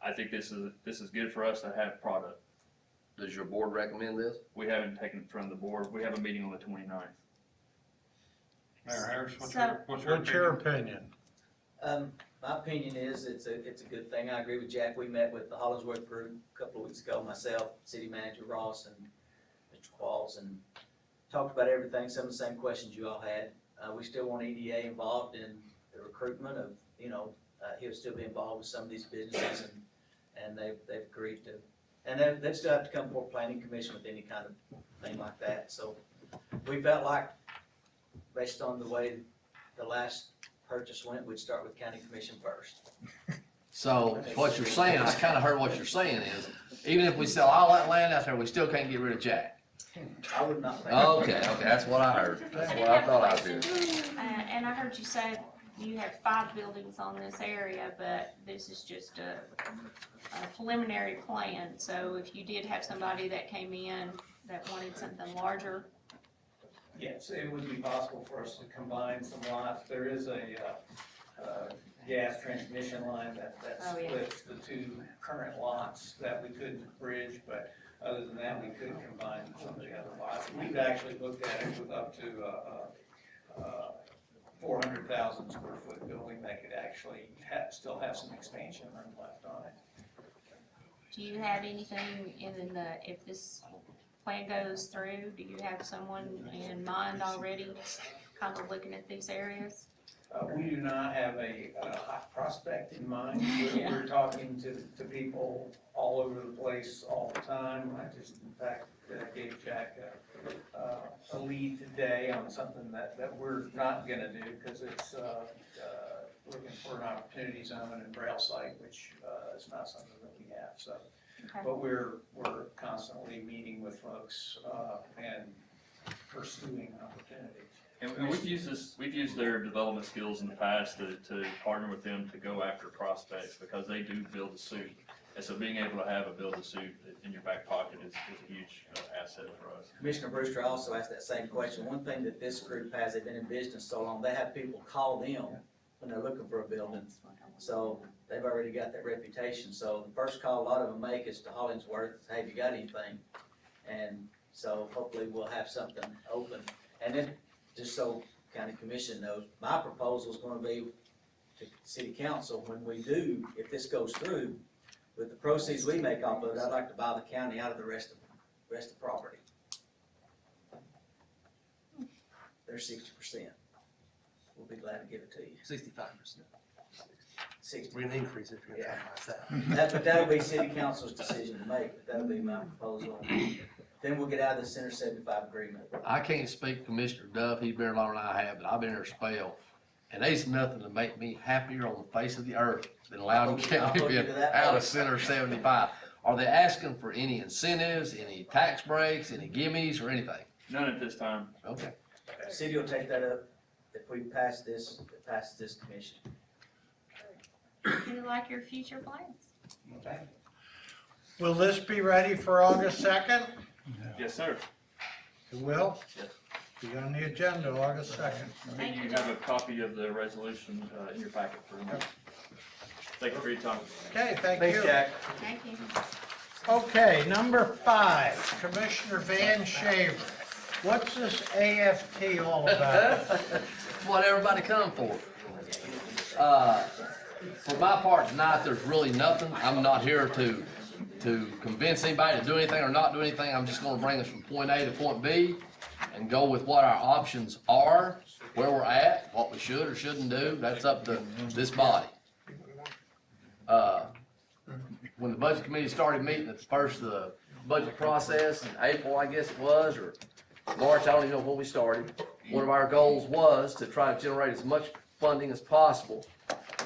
I think this is good for us to have product. Does your board recommend this? We haven't taken it from the board. We have a meeting on the 29th. Mayor Harris, what's So- your opinion? My opinion is it's a good thing. I agree with Jack. We met with the Hollingsworth Group a couple of weeks ago, myself, City Manager Ross, and Mr. Qualls, and talked about everything, some of the same questions you all had. We still want EDA involved in the recruitment of, he'll still be involved with some of these businesses, and they've agreed to, and they'd still have to come before planning commission with any kind of thing like that. So we felt like, based on the way the last purchase went, we'd start with county commission first. So what you're saying, I kinda heard what you're saying is, even if we sell all that land out there, we still can't get rid of Jack. I would not. Okay, that's what I heard. That's what I thought I was hearing. And I heard you say you have 5 buildings on this area, but this is just a preliminary plan. So if you did have somebody that came in that wanted something larger, Yes, it would be possible for us to combine some lots. There is a gas transmission line that Oh, yeah. splits the 2 current lots that we couldn't bridge, but other than that, we could combine some of the other lots. We've actually looked at it with up to 400,000 square foot building that could actually still have some expansion room left on it. do you have anything in the, if this plan goes through, do you have someone in mind already kind of looking at these areas? We do not have a hot prospect in mind. Yeah. We're talking to people all over the place all the time. I just, in fact, gave Jack a lead today on something that we're not gonna do, because it's looking for an opportunity zone in Braille site, which is not something that we have, so. Okay. But we're constantly meeting with folks and pursuing opportunities. And we've used their development skills in the past to partner with them to go after prospects, because they do build a suit. And so being able to have a build a suit in your back pocket is a huge asset for us. Commissioner Brewster also asked that same question. One thing that this group has, they've been in business so long, they have people call them when they're looking for a building. So they've already got that reputation. So the first call a lot of them make is to Hollingsworth, hey, have you got anything? And so hopefully we'll have something open. And then, just so county commission knows, my proposal is gonna be to city council, when we do, if this goes through, with the proceeds we make off of it, I'd like to buy the county out of the rest of the property. They're 60%. We'll be glad to give it to you. 65%. 60. We're gonna increase it. Yeah. But that'll be city council's decision to make, but that'll be my proposal. Then we'll get out of the Center 75 agreement. I can't speak to Commissioner Duff, he's been here longer than I have, but I've been here a spell. And there's nothing to make me happier on the face of the earth than Loudon County I'll being look into that out of first. Center 75. Are they asking for any incentives, any tax breaks, any gimmies, or anything? None at this time. Okay. City will take that up if we pass this, it passes this commission. Do you like your future plans? Okay. Will this be ready for August 2nd? Yes, sir. It will? Yes. Be on the agenda August 2nd. Thank you. You have a copy of the resolution in your packet for me. Thank you for your time. Okay, thank you. Thanks, Jack. Thank you. Okay, number 5, Commissioner Van Shaver. What's this AFT all about? What everybody come for. For my part tonight, there's really nothing. I'm not here to convince anybody to do anything or not do anything. I'm just gonna bring us from point A to point B and go with what our options are, where we're at, what we should or shouldn't do. That's up to this body. When the budget committee started meeting at the first of the budget process in April, I guess it was, or March, I don't even know when we started, one of our goals was to try to generate as much funding as possible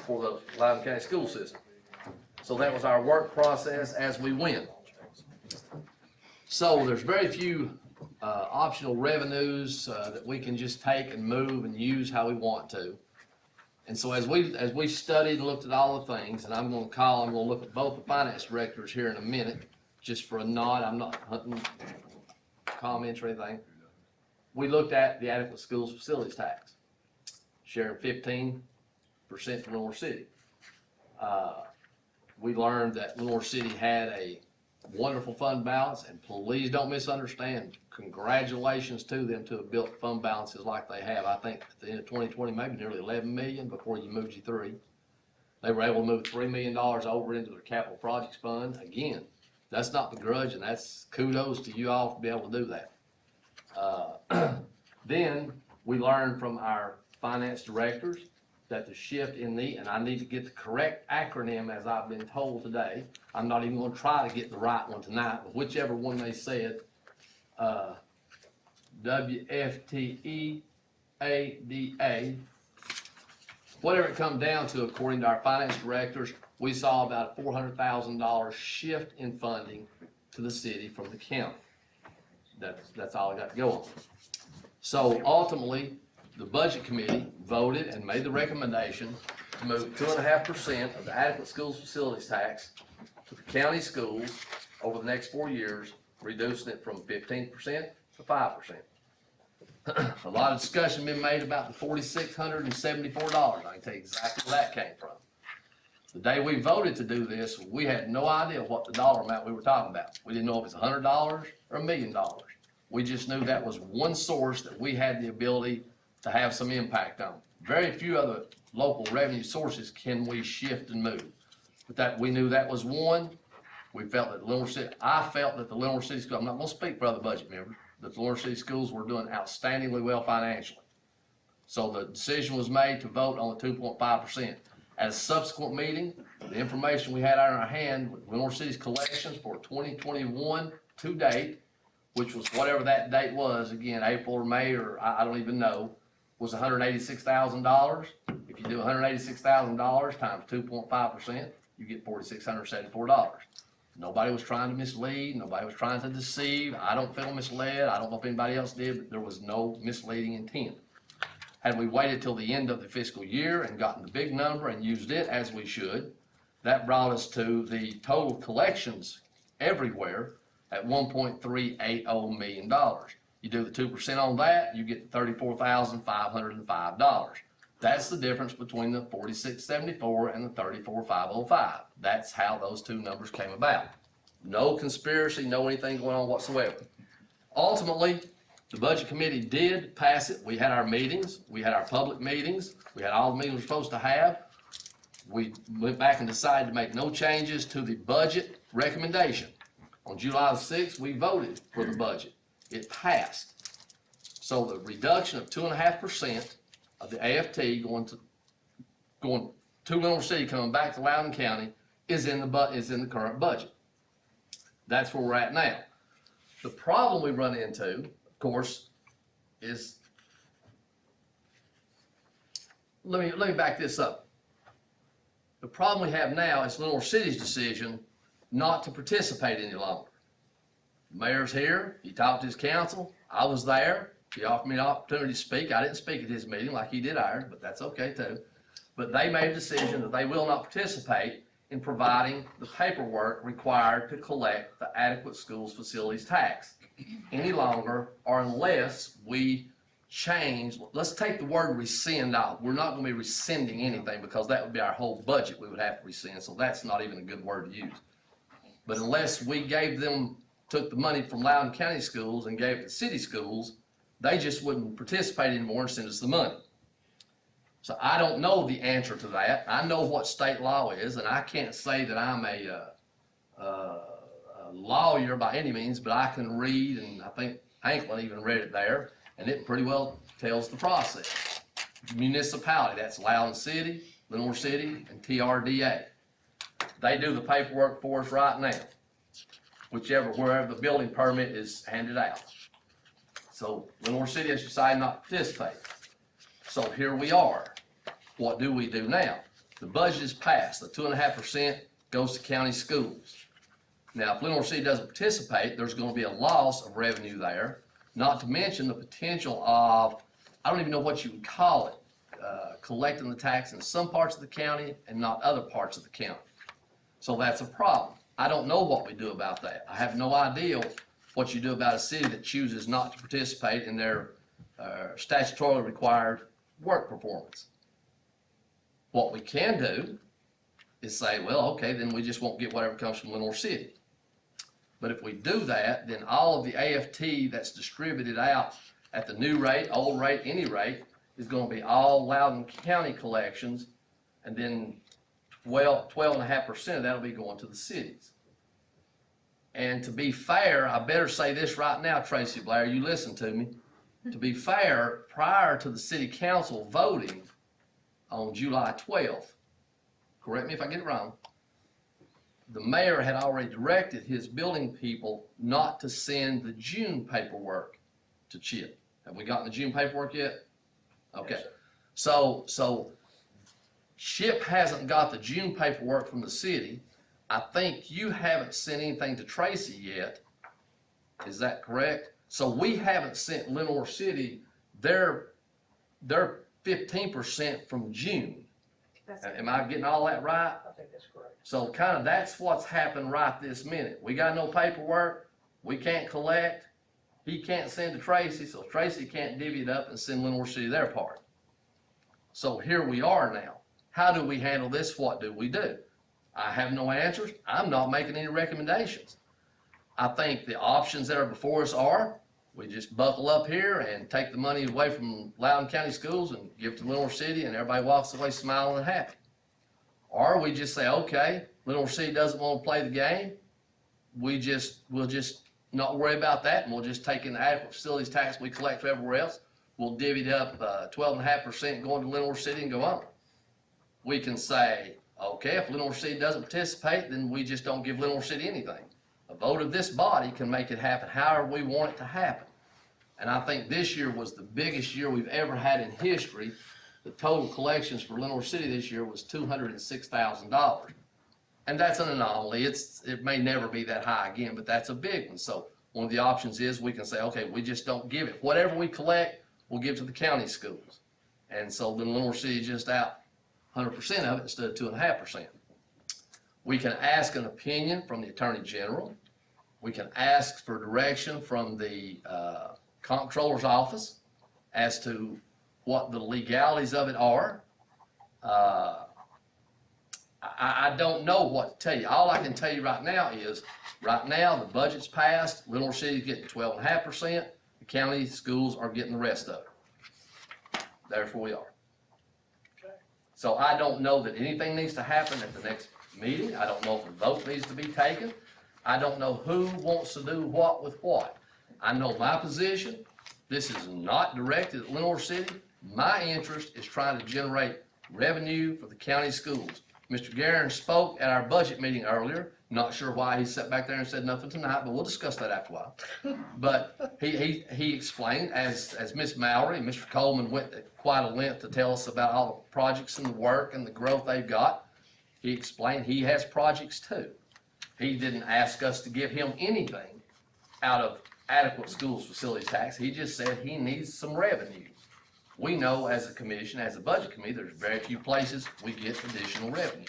for the Loudon County school system. So that was our work process as we went. So there's very few optional revenues that we can just take and move and use how we want to. And so as we studied and looked at all the things, and I'm gonna look at both the finance directors here in a minute, just for a nod, I'm not hunting comments or anything. We looked at the adequate schools facilities tax, sharing 15% from Lenore City. We learned that Lenore City had a wonderful fund balance, and please don't misunderstand, congratulations to them to have built fund balances like they have. I think at the end of 2020, maybe nearly 11 million before you moved you 3. They were able to move $3 million over into their capital projects fund. Again, that's not begrudging, that's kudos to you all to be able to do that. Then we learned from our finance directors that the shift in and I need to get the correct acronym as I've been told today. I'm not even gonna try to get the right one tonight, but whichever one they said, WFTEADA, whatever it comes down to, according to our finance directors, we saw about a $400,000 shift in funding to the city from the county. That's all I got to go on. So ultimately, the budget committee voted and made the recommendation to move 2.5% of the adequate schools facilities tax to the county schools over the next 4 years, reducing it from 15% to 5%. A lot of discussion been made about the $4,674. I can tell you exactly where that came from. The day we voted to do this, we had no idea what the dollar amount we were talking about. We didn't know if it was $100 or $1 million. We just knew that was one source that we had the ability to have some impact on. Very few other local revenue sources can we shift and move. But that, we knew that was one. We felt that I felt that the Lenore City School, I'm not gonna speak for other budget members, that the Lenore City Schools were doing outstandingly well financially. So the decision was made to vote on the 2.5%. At a subsequent meeting, the information we had in our hand with Lenore City's collections for 2021 to date, which was whatever that date was, again, April or May, or I don't even know, was $186,000. If you do $186,000 times 2.5%, you get $4,674. Nobody was trying to mislead, nobody was trying to deceive. I don't feel misled, I don't know if anybody else did, but there was no misleading intent. Had we waited till the end of the fiscal year and gotten the big number and used it as we should, that brought us to the total collections everywhere at $1.380 million. You do the 2% on that, you get $34,505. That's the difference between the $4,674 and the $34,505. That's how those two numbers came about. No conspiracy, no anything going on whatsoever. Ultimately, the budget committee did pass it. We had our meetings, we had our public meetings, we had all the meetings we're supposed to have. We went back and decided to make no changes to the budget recommendation. On July the 6th, we voted for the budget. It passed. So the reduction of 2.5% of the AFT going to Lenore City, coming back to Loudon County, is in the current budget. That's where we're at now. The problem we run into, of course, is, let me back this up. The problem we have now is Lenore City's decision not to participate any longer. The mayor's here, he talked to his council, I was there, he offered me an opportunity to speak. I didn't speak at his meeting like he did ours, but that's okay too. But they made a decision that they will not participate in providing the paperwork required to collect the adequate schools facilities tax any longer, or unless we change. Let's take the word rescind out. We're not going to be rescinding anything because that would be our whole budget we would have to rescind, so that's not even a good word to use. But unless we took the money from Loudon County schools and gave it to city schools, they just wouldn't participate anymore and send us the money. So I don't know the answer to that. I know what state law is, and I can't say that I'm a lawyer by any means, but I can read, and I think Anklin even read it there, and it pretty well tells the process. Municipality, that's Loudon City, Lenore City, and TRDA. They do the paperwork for us right now, wherever the building permit is handed out. So Lenore City has decided not to participate. So here we are. What do we do now? The budget is passed. The 2.5% goes to county schools. Now, if Lenore City doesn't participate, there's going to be a loss of revenue there, not to mention the potential of, I don't even know what you would call it, collecting the tax in some parts of the county and not other parts of the county. So that's a problem. I don't know what we do about that. I have no idea what you do about a city that chooses not to participate in their statutorily required work performance. What we can do is say, well, okay, then we just won't get whatever comes from Lenore City. But if we do that, then all of the AFT that's distributed out at the new rate, old rate, any rate, is going to be all Loudon County collections, and then 12.5% of that will be going to the cities. And to be fair, I better say this right now, Tracy Blair, you listen to me. To be fair, prior to the city council voting on July 12th, correct me if I get it wrong, the mayor had already directed his building people not to send the June paperwork to CHIP. Have we gotten the June paperwork yet? Okay. Yes, so CHIP hasn't got the June paperwork from the city. I think you haven't sent anything to Tracy yet. Is that correct? So we haven't sent Lenore City their they're 15% from June. Am I getting all that right? I think that's correct. So kind of that's what's happened right this minute. We got no paperwork, we can't collect, he can't send to Tracy, so Tracy can't divvy it up and send Lenore City their part. So here we are now. How do we handle this? What do we do? I have no answers. I'm not making any recommendations. I think the options that are before us are, we just buckle up here and take the money away from Loudon County Schools and give it to Lenore City and everybody walks away smiling and happy. Or we just say, okay, Lenore City doesn't want to play the game. We'll just not worry about that, and we'll just take in the adequate facilities tax we collect from everywhere else. We'll divvy it up 12.5% going to Lenore City and go on. We can say, okay, if Lenore City doesn't participate, then we just don't give Lenore City anything. A vote of this body can make it happen however we want it to happen. And I think this year was the biggest year we've ever had in history. The total collections for Lenore City this year was $206,000. And that's an anomaly. It may never be that high again, but that's a big one. So one of the options is we can say, okay, we just don't give it. Whatever we collect, we'll give to the county schools. And so then Lenore City just out 100% of it instead of 2.5%. We can ask an opinion from the Attorney General. We can ask for direction from the Comptroller's Office as to what the legalities of it are. I don't know what to tell you. All I can tell you right now is, right now, the budget's passed, Lenore City's getting 12.5%, the county schools are getting the rest of it. Therefore we are. So I don't know that anything needs to happen at the next meeting. I don't know if a vote needs to be taken. I don't know who wants to do what with what. I know my position. This is not directed at Lenore City. My interest is trying to generate revenue for the county schools. Mr. Guerin spoke at our budget meeting earlier. Not sure why he sat back there and said nothing tonight, but we'll discuss that after a while. But he explained, as Ms. Mallory and Mr. Coleman went at quite a length to tell us about all the projects and the work and the growth they've got. He explained he has projects too. He didn't ask us to give him anything out of adequate schools facilities tax. He just said he needs some revenue. We know as a commission, as a budget committee, there's very few places we get additional revenue.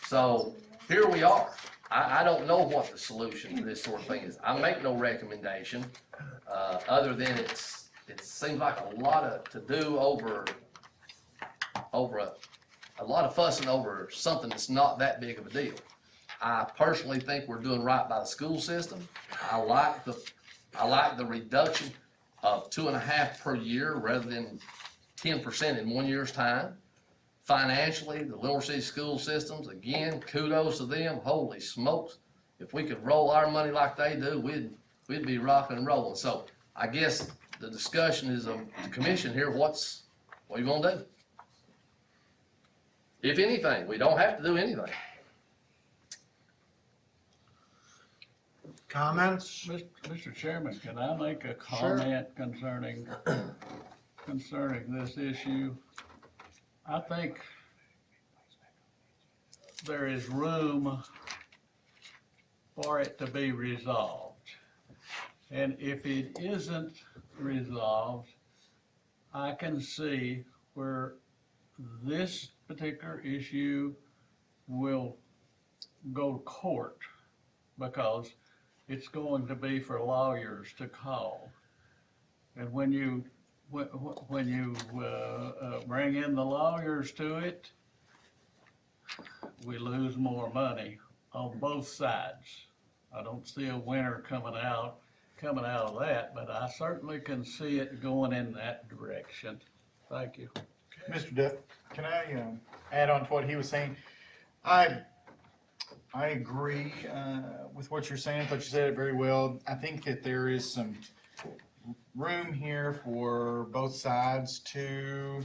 So here we are. I don't know what the solution to this sort of thing is. I make no recommendation, other than it seems like a lot to do over a lot of fussing over something that's not that big of a deal. I personally think we're doing right by the school system. I like the reduction of 2.5 per year rather than 10% in 1 year's time. Financially, the Lenore City school systems, again, kudos to them. Holy smokes. If we could roll our money like they do, we'd be rocking and rolling. So I guess the discussion is of the commission here, what are you gonna do? If anything, we don't have to do anything. Comments? Mr. Chairman, can I make a comment concerning this issue? I think there is room for it to be resolved. And if it isn't resolved, I can see where this particular issue will go to court, because it's going to be for lawyers to call. And when you bring in the lawyers to it, we lose more money on both sides. I don't see a winner coming out of that, but I certainly can see it going in that direction. Thank you. Mr. Duff, can I add on to what he was saying? I agree with what you're saying. I thought you said it very well. I think that there is some room here for both sides to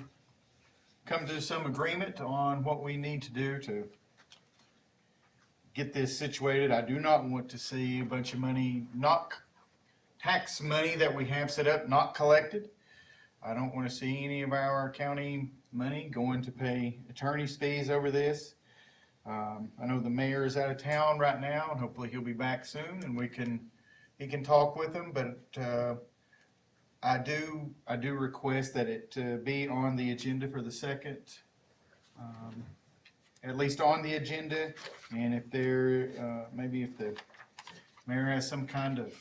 come to some agreement on what we need to do to get this situated. I do not want to see a bunch of money, tax money that we have set up, not collected. I don't want to see any of our county money going to pay attorney's fees over this. I know the mayor is out of town right now, and hopefully he'll be back soon, and he can talk with them. But I do request that it be on the agenda for the second, at least on the agenda, and if there, maybe if the mayor has some kind of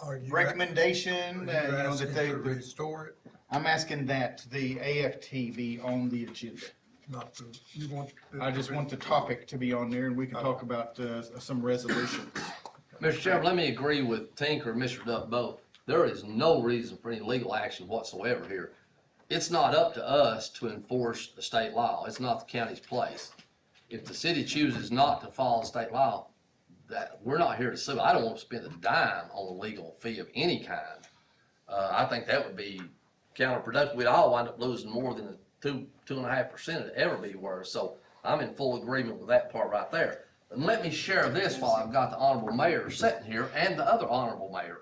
Are you recommendation, are you that asking they, to restore it? I'm asking that the AFT be on the agenda. Not to, you want. I just want the topic to be on there, and we can talk about some resolutions. Mr. Chairman, let me agree with Tinker and Mr. Duff both. There is no reason for any legal action whatsoever here. It's not up to us to enforce the state law. It's not the county's place. If the city chooses not to follow state law, that, we're not here to sue. I don't want to spend a dime on a legal fee of any kind. I think that would be counterproductive. We'd all wind up losing more than 2.5% it'd ever be worth. So I'm in full agreement with that part right there. And let me share this while I've got the honorable mayor sitting here and the other honorable mayor.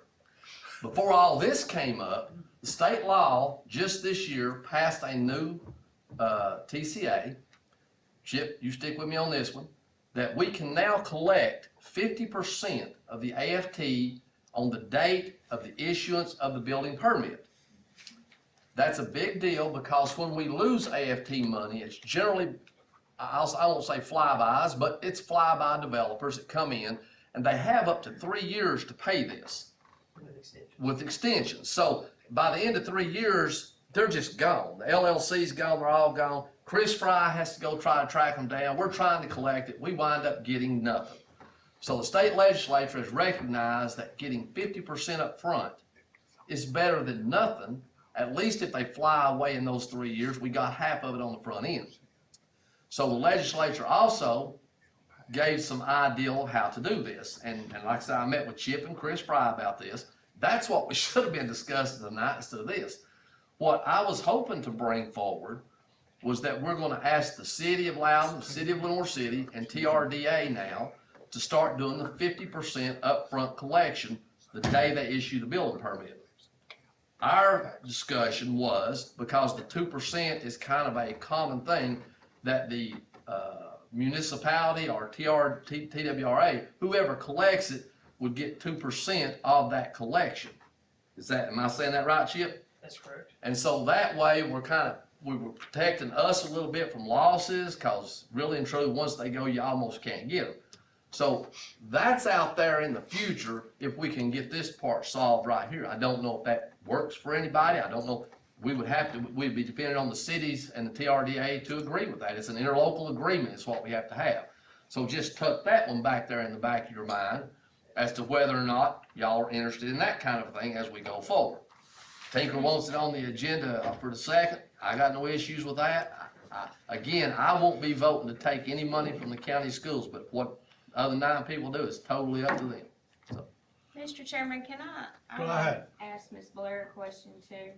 Before all this came up, the state law just this year passed a new TCA. Chip, you stick with me on this one, that we can now collect 50% of the AFT on the date of the issuance of the building permit. That's a big deal because when we lose AFT money, it's generally, I won't say flybys, but it's flyby developers that come in and they have up to 3 years to pay this with extensions. So by the end of 3 years, they're just gone. The LLC's gone, they're all gone. Chris Fry has to go try to track them down. We're trying to collect it. We wind up getting nothing. So the state legislature has recognized that getting 50% up front is better than nothing. At least if they fly away in those 3 years, we got half of it on the front end. So the legislature also gave some idea of how to do this. And like I said, I met with Chip and Chris Fry about this. That's what we should have been discussing tonight instead of this. What I was hoping to bring forward was that we're going to ask the city of Loudon, the city of Lenore City, and TRDA now to start doing the 50% upfront collection the day they issue the building permit. Our discussion was, because the 2% is kind of a common thing, that the municipality or TWRA, whoever collects it, would get 2% of that collection. Am I saying that right, Chip? That's correct. And so that way, we were protecting us a little bit from losses, cause really and truly, once they go, you almost can't get them. So that's out there in the future if we can get this part solved right here. I don't know if that works for anybody. I don't know. We'd be dependent on the cities and the TRDA to agree with that. It's an interlocal agreement is what we have to have. So just tuck that one back there in the back of your mind as to whether or not y'all are interested in that kind of thing as we go forward. Tinker wants it on the agenda for the second. I got no issues with that. Again, I won't be voting to take any money from the county schools, but what other 9 people do is totally up to them. So. Mr. Chairman, can I Go ahead. ask Ms. Blair a question too?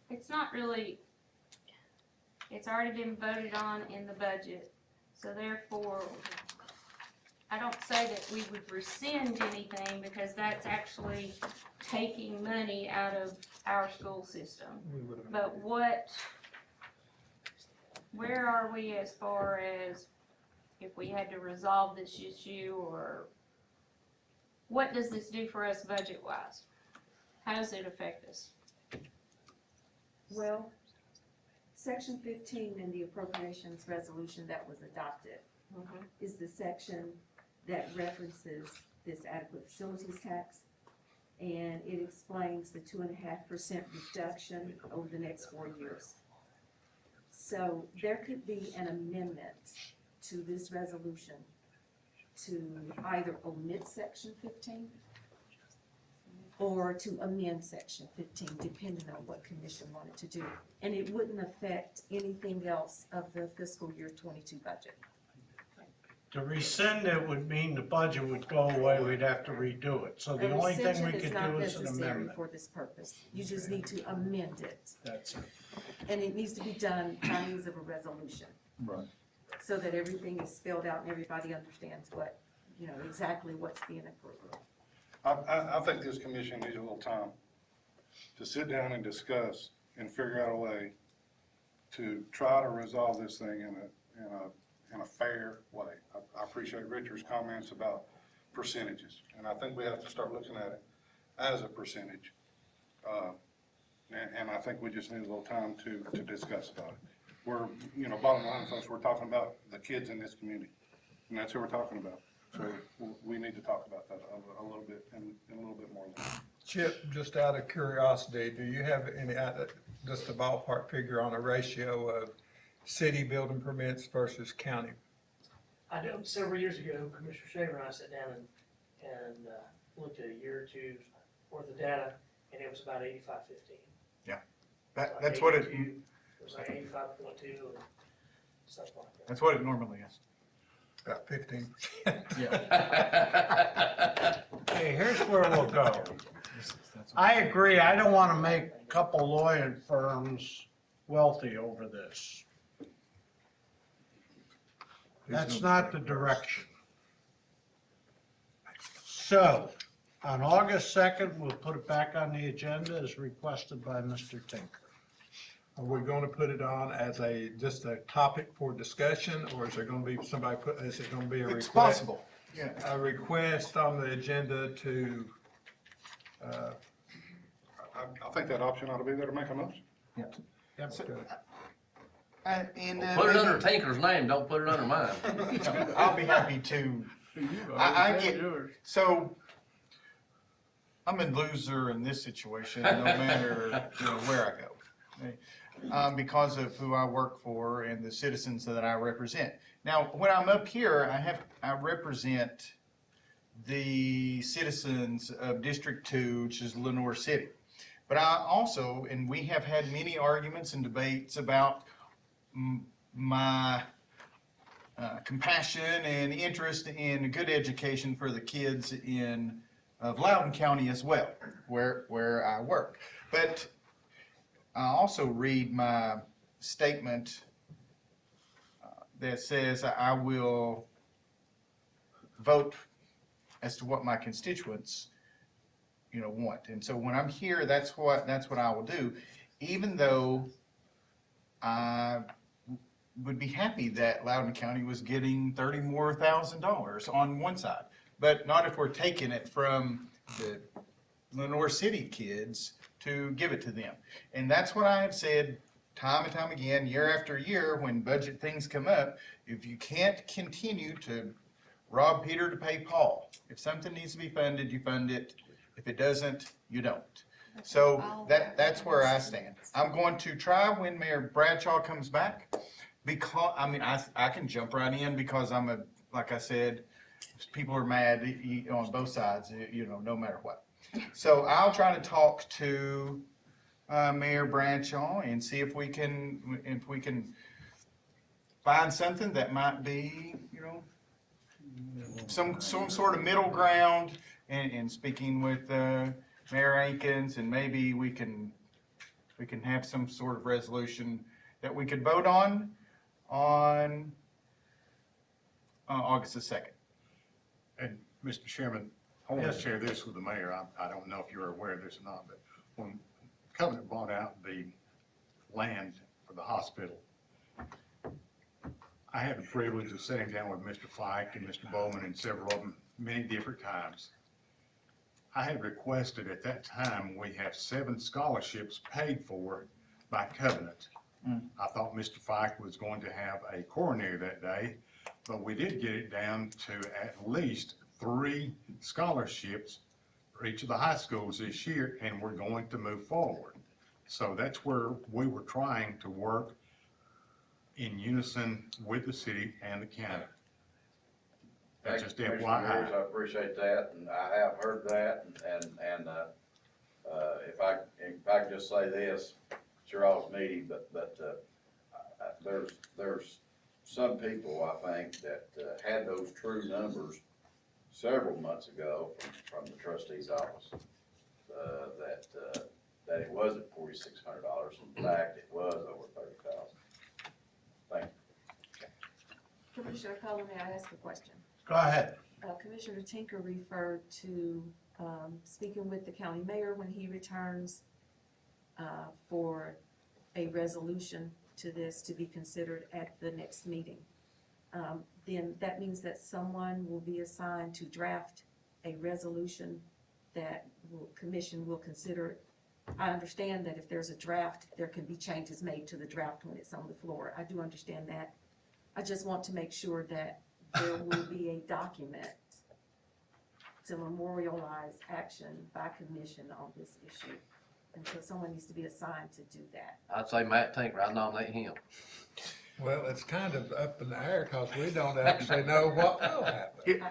It's not really, it's already been voted on in the budget, so therefore, I don't say that we would rescind anything because that's actually taking money out of our school system. But where are we as far as if we had to resolve this issue, or what does this do for us budget-wise? How does it affect us? Well, section 15 in the appropriations resolution that was adopted is the section that references this adequate facilities tax, and it explains the 2.5% reduction over the next 4 years. So there could be an amendment to this resolution to either omit section 15 or to amend section 15, depending on what commission wanted to do. And it wouldn't affect anything else of the fiscal year 22 budget. To rescind it would mean the budget would go away, we'd have to redo it. So the only thing we could do is an not necessary amendment. for this purpose. You just need to amend it. That's it. And it needs to be done by means of a resolution. Right. So that everything is spelled out and everybody understands what, exactly what's being approved. I think this commission needs a little time to sit down and discuss and figure out a way to try to resolve this thing in a fair way. I appreciate Richard's comments about percentages, and I think we have to start looking at it as a percentage. And I think we just need a little time to discuss about it. We're, bottom line, folks, we're talking about the kids in this community, and that's who we're talking about. So we need to talk about that a little bit, and a little bit more than that. Chip, just out of curiosity, do you have any, just a ballpark figure on a ratio of city building permits versus county? I know several years ago, Commissioner Shaver and I sat down and looked at a year or two's worth of data, and it was about 85-15. Yeah, that's what it, It was like 85.2 and stuff like that. that's what it normally is. About 15%. Okay, here's where we'll go. I agree, I don't wanna make a couple lawyer firms wealthy over this. That's not the direction. So, on August 2nd, we'll put it back on the agenda as requested by Mr. Tinker. Are we gonna put it on as just a topic for discussion, or is there gonna be is it gonna be a request? It's possible, yeah. A request on the agenda to, I think that option ought to be there to make a motion. Put it under Tinker's name, don't put it under mine. I'll be happy to. I get, so, I'm a loser in this situation, no matter, where I go. Because of who I work for and the citizens that I represent. Now, when I'm up here, I represent the citizens of District 2, which is Lenore City. But I also, and we have had many arguments and debates about my compassion and interest in good education for the kids of Loudon County as well, where I work. But I also read my statement that says I will vote as to what my constituents, want. And so when I'm here, that's what I will do, even though I would be happy that Loudon County was getting $30,000 more on one side, but not if we're taking it from the Lenore City kids to give it to them. And that's what I have said time and time again, year after year, when budget things come up. If you can't continue to rob Peter to pay Paul, if something needs to be funded, you fund it. If it doesn't, you don't. So that's where I stand. I'm going to try when Mayor Bradshaw comes back, because, I can jump right in because like I said, people are mad on both sides, no matter what. So I'll try to talk to Mayor Bradshaw and see if we can find something that might be, some sort of middle ground, and speaking with Mayor Ankins, and maybe we can have some sort of resolution that we could vote on August the 2nd. And Mr. Chairman, I want to share this with the mayor. I don't know if you're aware of this or not, but when Covenant bought out the land for the hospital, I had the privilege of sitting down with Mr. Fike and Mr. Bowman and several of them many different times. I had requested at that time, we have 7 scholarships paid for by Covenant. I thought Mr. Fike was going to have a coronary that day, but we did get it down to at least 3 scholarships for each of the high schools this year, and we're going to move forward. So that's where we were trying to work in unison with the city and the county. That's just Thank you, FYI. Commissioner Mears, I appreciate that, and I have heard that, and if I could just say this, it's your all's meeting, but there's some people, I think, that had those true numbers several months ago from the trustee's office, that it wasn't $4,600. In fact, it was over $30,000. Thank you. Commissioner Cullen, may I ask a question? Go ahead. Commissioner Tinker referred to speaking with the county mayor when he returns for a resolution to this to be considered at the next meeting. then that means that someone will be assigned to draft a resolution that commission will consider. I understand that if there's a draft, there can be changes made to the draft when it's on the floor. I do understand that. I just want to make sure that there will be a document to memorialize action by commission on this issue. And so someone needs to be assigned to do that. I'd say Matt Tinker, I nominate him. Well, it's kind of up in the air because we don't actually know what will happen.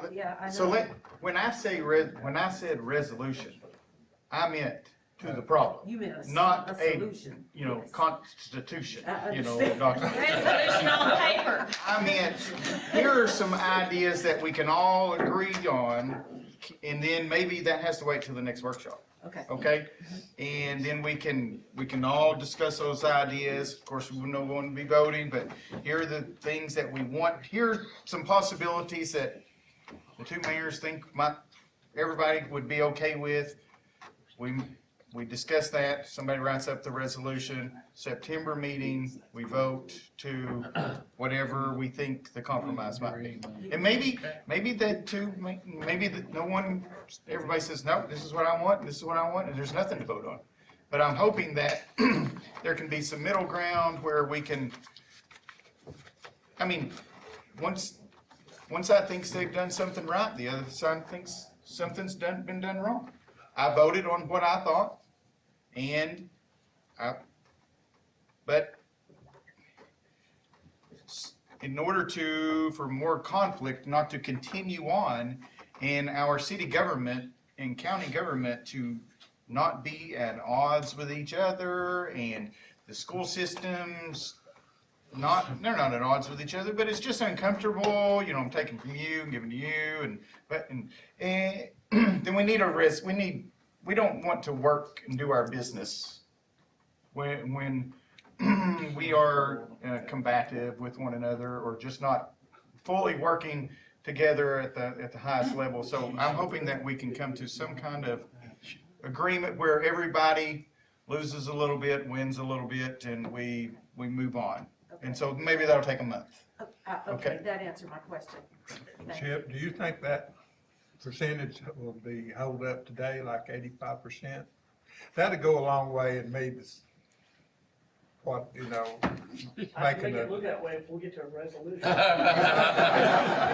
I So know. when I said resolution, I meant to the problem, You meant not a a, solution. Yes. constitution, I document. Resolution on paper. I meant, here are some ideas that we can all agree on, and then maybe that has to wait till the next workshop. Okay. Okay, and then we can all discuss those ideas. Of course, we're not going to be voting, but here are the things that we want. Here are some possibilities that the two mayors think everybody would be okay with. We discuss that, somebody writes up the resolution, September meeting, we vote to whatever we think the compromise might be. And maybe no one, everybody says, no, this is what I want, this is what I want, and there's nothing to vote on. But I'm hoping that there can be some middle ground where we can, once I think they've done something right, the other side thinks something's been done wrong. I voted on what I thought, but in order for more conflict not to continue on, and our city government and county government to not be at odds with each other, and the school systems, they're not at odds with each other, but it's just uncomfortable, I'm taking from you and giving to you, and then we need we don't want to work and do our business when we are combative with one another, or just not fully working together at the highest level. So I'm hoping that we can come to some kind of agreement where everybody loses a little bit, wins a little bit, and we move on. And so maybe that'll take a month. Okay, that answered my question. Thank you. Chip, do you think that percentage will be held up today, like 85%? That'd go a long way in maybe I can making make it a, look that way if we get to a resolution.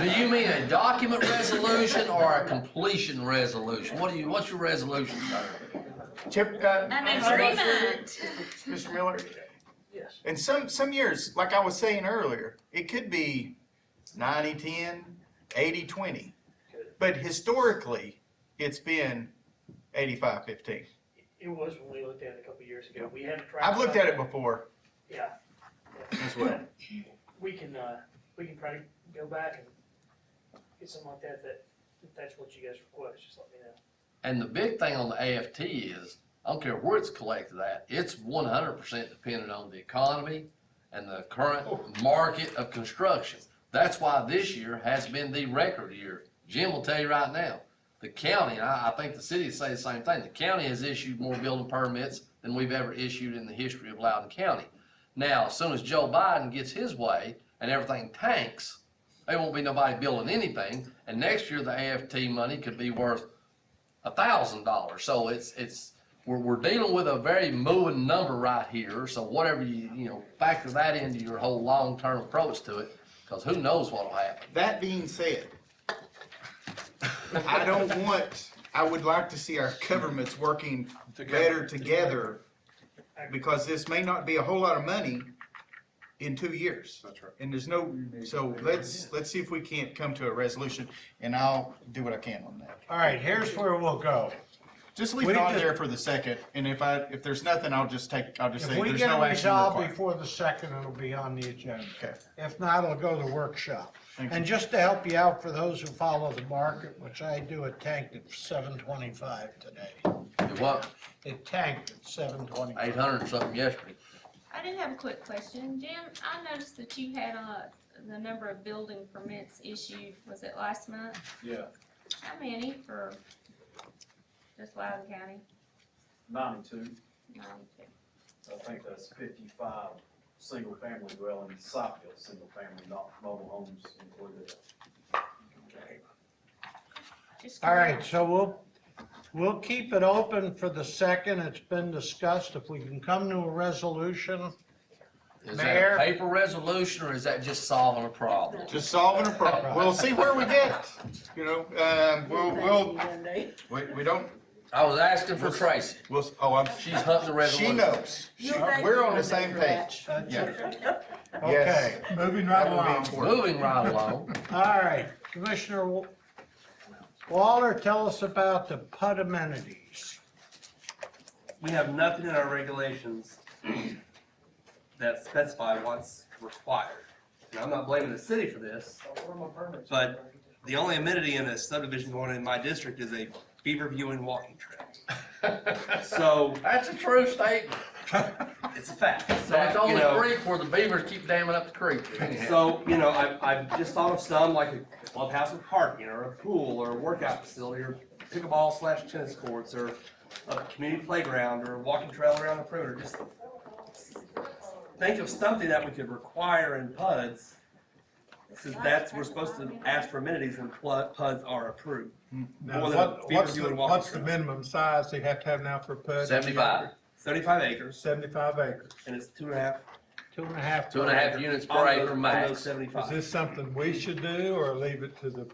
Do you mean a document resolution or a completion resolution? What's your resolution, sir? Chip, An agreement. Mr. Miller, Yes. and some years, like I was saying earlier, it could be 90-10, 80-20. But historically, it's been 85-15. It was when we looked at it a couple of years ago. We had to try. I've looked at it before Yeah. as well. We can try to go back and get something like that, if that's what you guys request, just let me know. And the big thing on the AFT is, I don't care where it's collected at, it's 100% dependent on the economy and the current market of construction. That's why this year has been the record year. Jim will tell you right now, the county, and I think the city say the same thing, the county has issued more building permits than we've ever issued in the history of Loudon County. Now, as soon as Joe Biden gets his way and everything tanks, there won't be nobody building anything, and next year the AFT money could be worth $1,000. So we're dealing with a very moving number right here, so whatever you factor that into your whole long-term approach to it, because who knows what'll happen. That being said, I would like to see our governments working better together, because this may not be a whole lot of money in 2 years. That's right. And so let's see if we can't come to a resolution, and I'll do what I can on that. All right, here's where we'll go. Just leave it on there for the second, and if there's nothing, I'll just say If we there's get no it action resolved required. before the second, it'll be on the agenda. Okay. If not, it'll go to the workshop. Thank And just to help you out, for those who follow the market, which I do, it tanked at 725 today. What? It tanked at 725. 800 and something yesterday. I do have a quick question. Jim, I noticed that you had the number of building permits issued, was it last month? Yeah, How many for just Loudon County? 92, 92. I think that's 55 single-family dwellings, site-built single-family, not mobile homes included. All right, so we'll keep it open for the second. It's been discussed. If we can come to a resolution. Is that Mayor? a paper resolution or is that just solving a problem? Just solving a problem. We'll see where we get, you know, we don't, I was asking for Tracy. She's hunting the resolution. she knows. We're on the same page. Okay, Moving right along. Moving right along. all right. Commissioner Waller, tell us about the PUD amenities. We have nothing in our regulations that specify what's required. Now, I'm not blaming the city for this, but the only amenity in a subdivision going in my district is a beaver viewing walking trail. So. That's a true statement. It's a fact. So, That's only you know, creek where the beavers keep damming up the creek. So, you know, I've just thought of some like a clubhouse with parking or a pool or a workout facility or pickleball / tennis courts or a community playground or a walking trail around the perimeter. Just think of something that we could require in PUDs, since we're supposed to ask for amenities when PUDs are approved. Now, More than a beaver what's viewing the, walking what's the trail. minimum size they have to have now for a PUD? 75. 75 acres, 75 acres. and it's 2.5. 2.5. 2.5 units per acre on max. those 75. Is this something we should do or leave it to the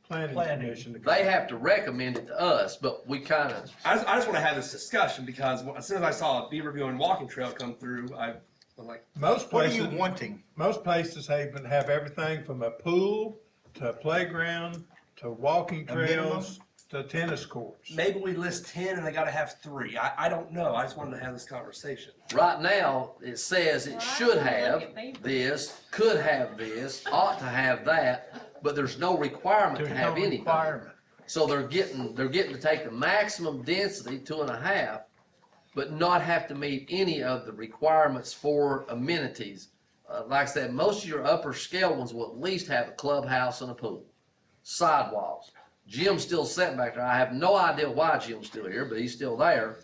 planning commission? to They have to recommend it to us, but we kind of, I just want to have this discussion because as soon as I saw a beaver viewing walking trail come through, I'm like, Most What are places, you wanting? most places even have everything from a pool to a playground to walking A minimum? trails to tennis courts. maybe we list 10 and they got to have 3. I don't know. I just wanted to have this conversation. right now, it says it should have this, could have this, ought to have that, but there's no requirement There's to no have anything. requirement. So they're getting to take the maximum density, 2.5, but not have to meet any of the requirements for amenities. Like I said, most of your upper scale ones will at least have a clubhouse and a pool, sidewalks. Jim's still sitting back there. I have no idea why Jim's still here, but he's still there.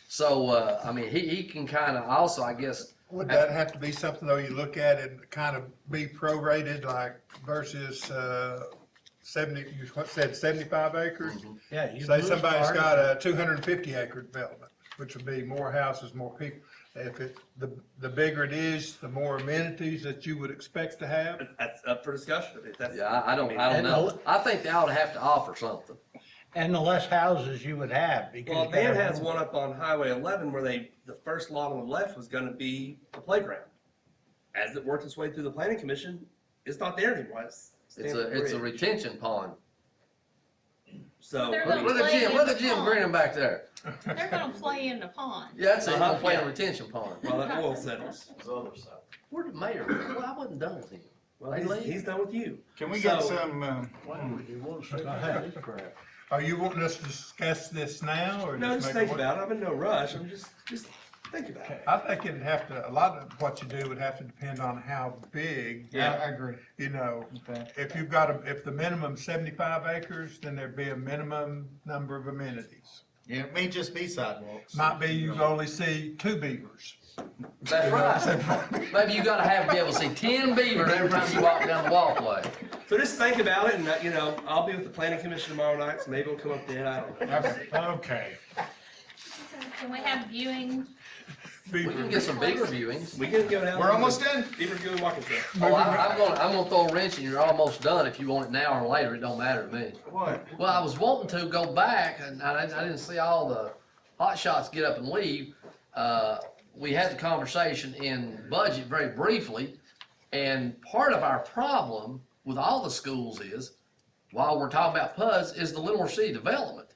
So, I mean, he can kind of also, I guess, Would that have to be something though you look at and kind of be prorated like versus 70, you said 75 acres? Yeah. you Say lose somebody's part of got it. a 250 acre development, which would be more houses, more people. If the bigger it is, the more amenities that you would expect to have. That's up for discussion. If that's, yeah, I don't know. I think they ought to have to offer something. And the less houses you would have because. Well, you Dan gotta- has one up on Highway 11 where the first lot on the left was going to be the playground. As it worked its way through the planning commission, it's not there anymore. It's It's a retention pond. So They're gonna Look at play Jim, in look the at Jim pond. grinning back there. They're gonna play in the pond. Yeah, that's it, Uh-huh. I'm playing retention pond. well, that oil settles. The other side. Where did Mayor go? Well, I wasn't done with him. Well, They leave? he's done with you. Can we get So- some, Are you wanting us to discuss this now or? No, just make think one? about it. I'm in no rush. I'm just think about it. I think it'd have to, a lot of what you do would have to depend on how big. I agree. You know, Okay. if if the minimum 75 acres, then there'd be a minimum number of amenities. Yeah, it may just be sidewalks. Might be you only see 2 beavers. That's right. Maybe you gotta be able to see 10 beavers every time you walk down the walkway. So just think about it, and you know, I'll be with the planning commission tomorrow night, so maybe we'll come up dead. I don't know. Okay. Can we have viewing? We can get some bigger viewings. We can go down. We're almost done. Beaver viewing walking trail. Oh, I'm gonna throw a wrench in. You're almost done. If you want it now or later, it don't matter to me. What? Well, I was wanting to go back, and I didn't see all the hot shots get up and leave. We had the conversation in budget very briefly, and part of our problem with all the schools is, while we're talking about PUDs, is the Livermore City development.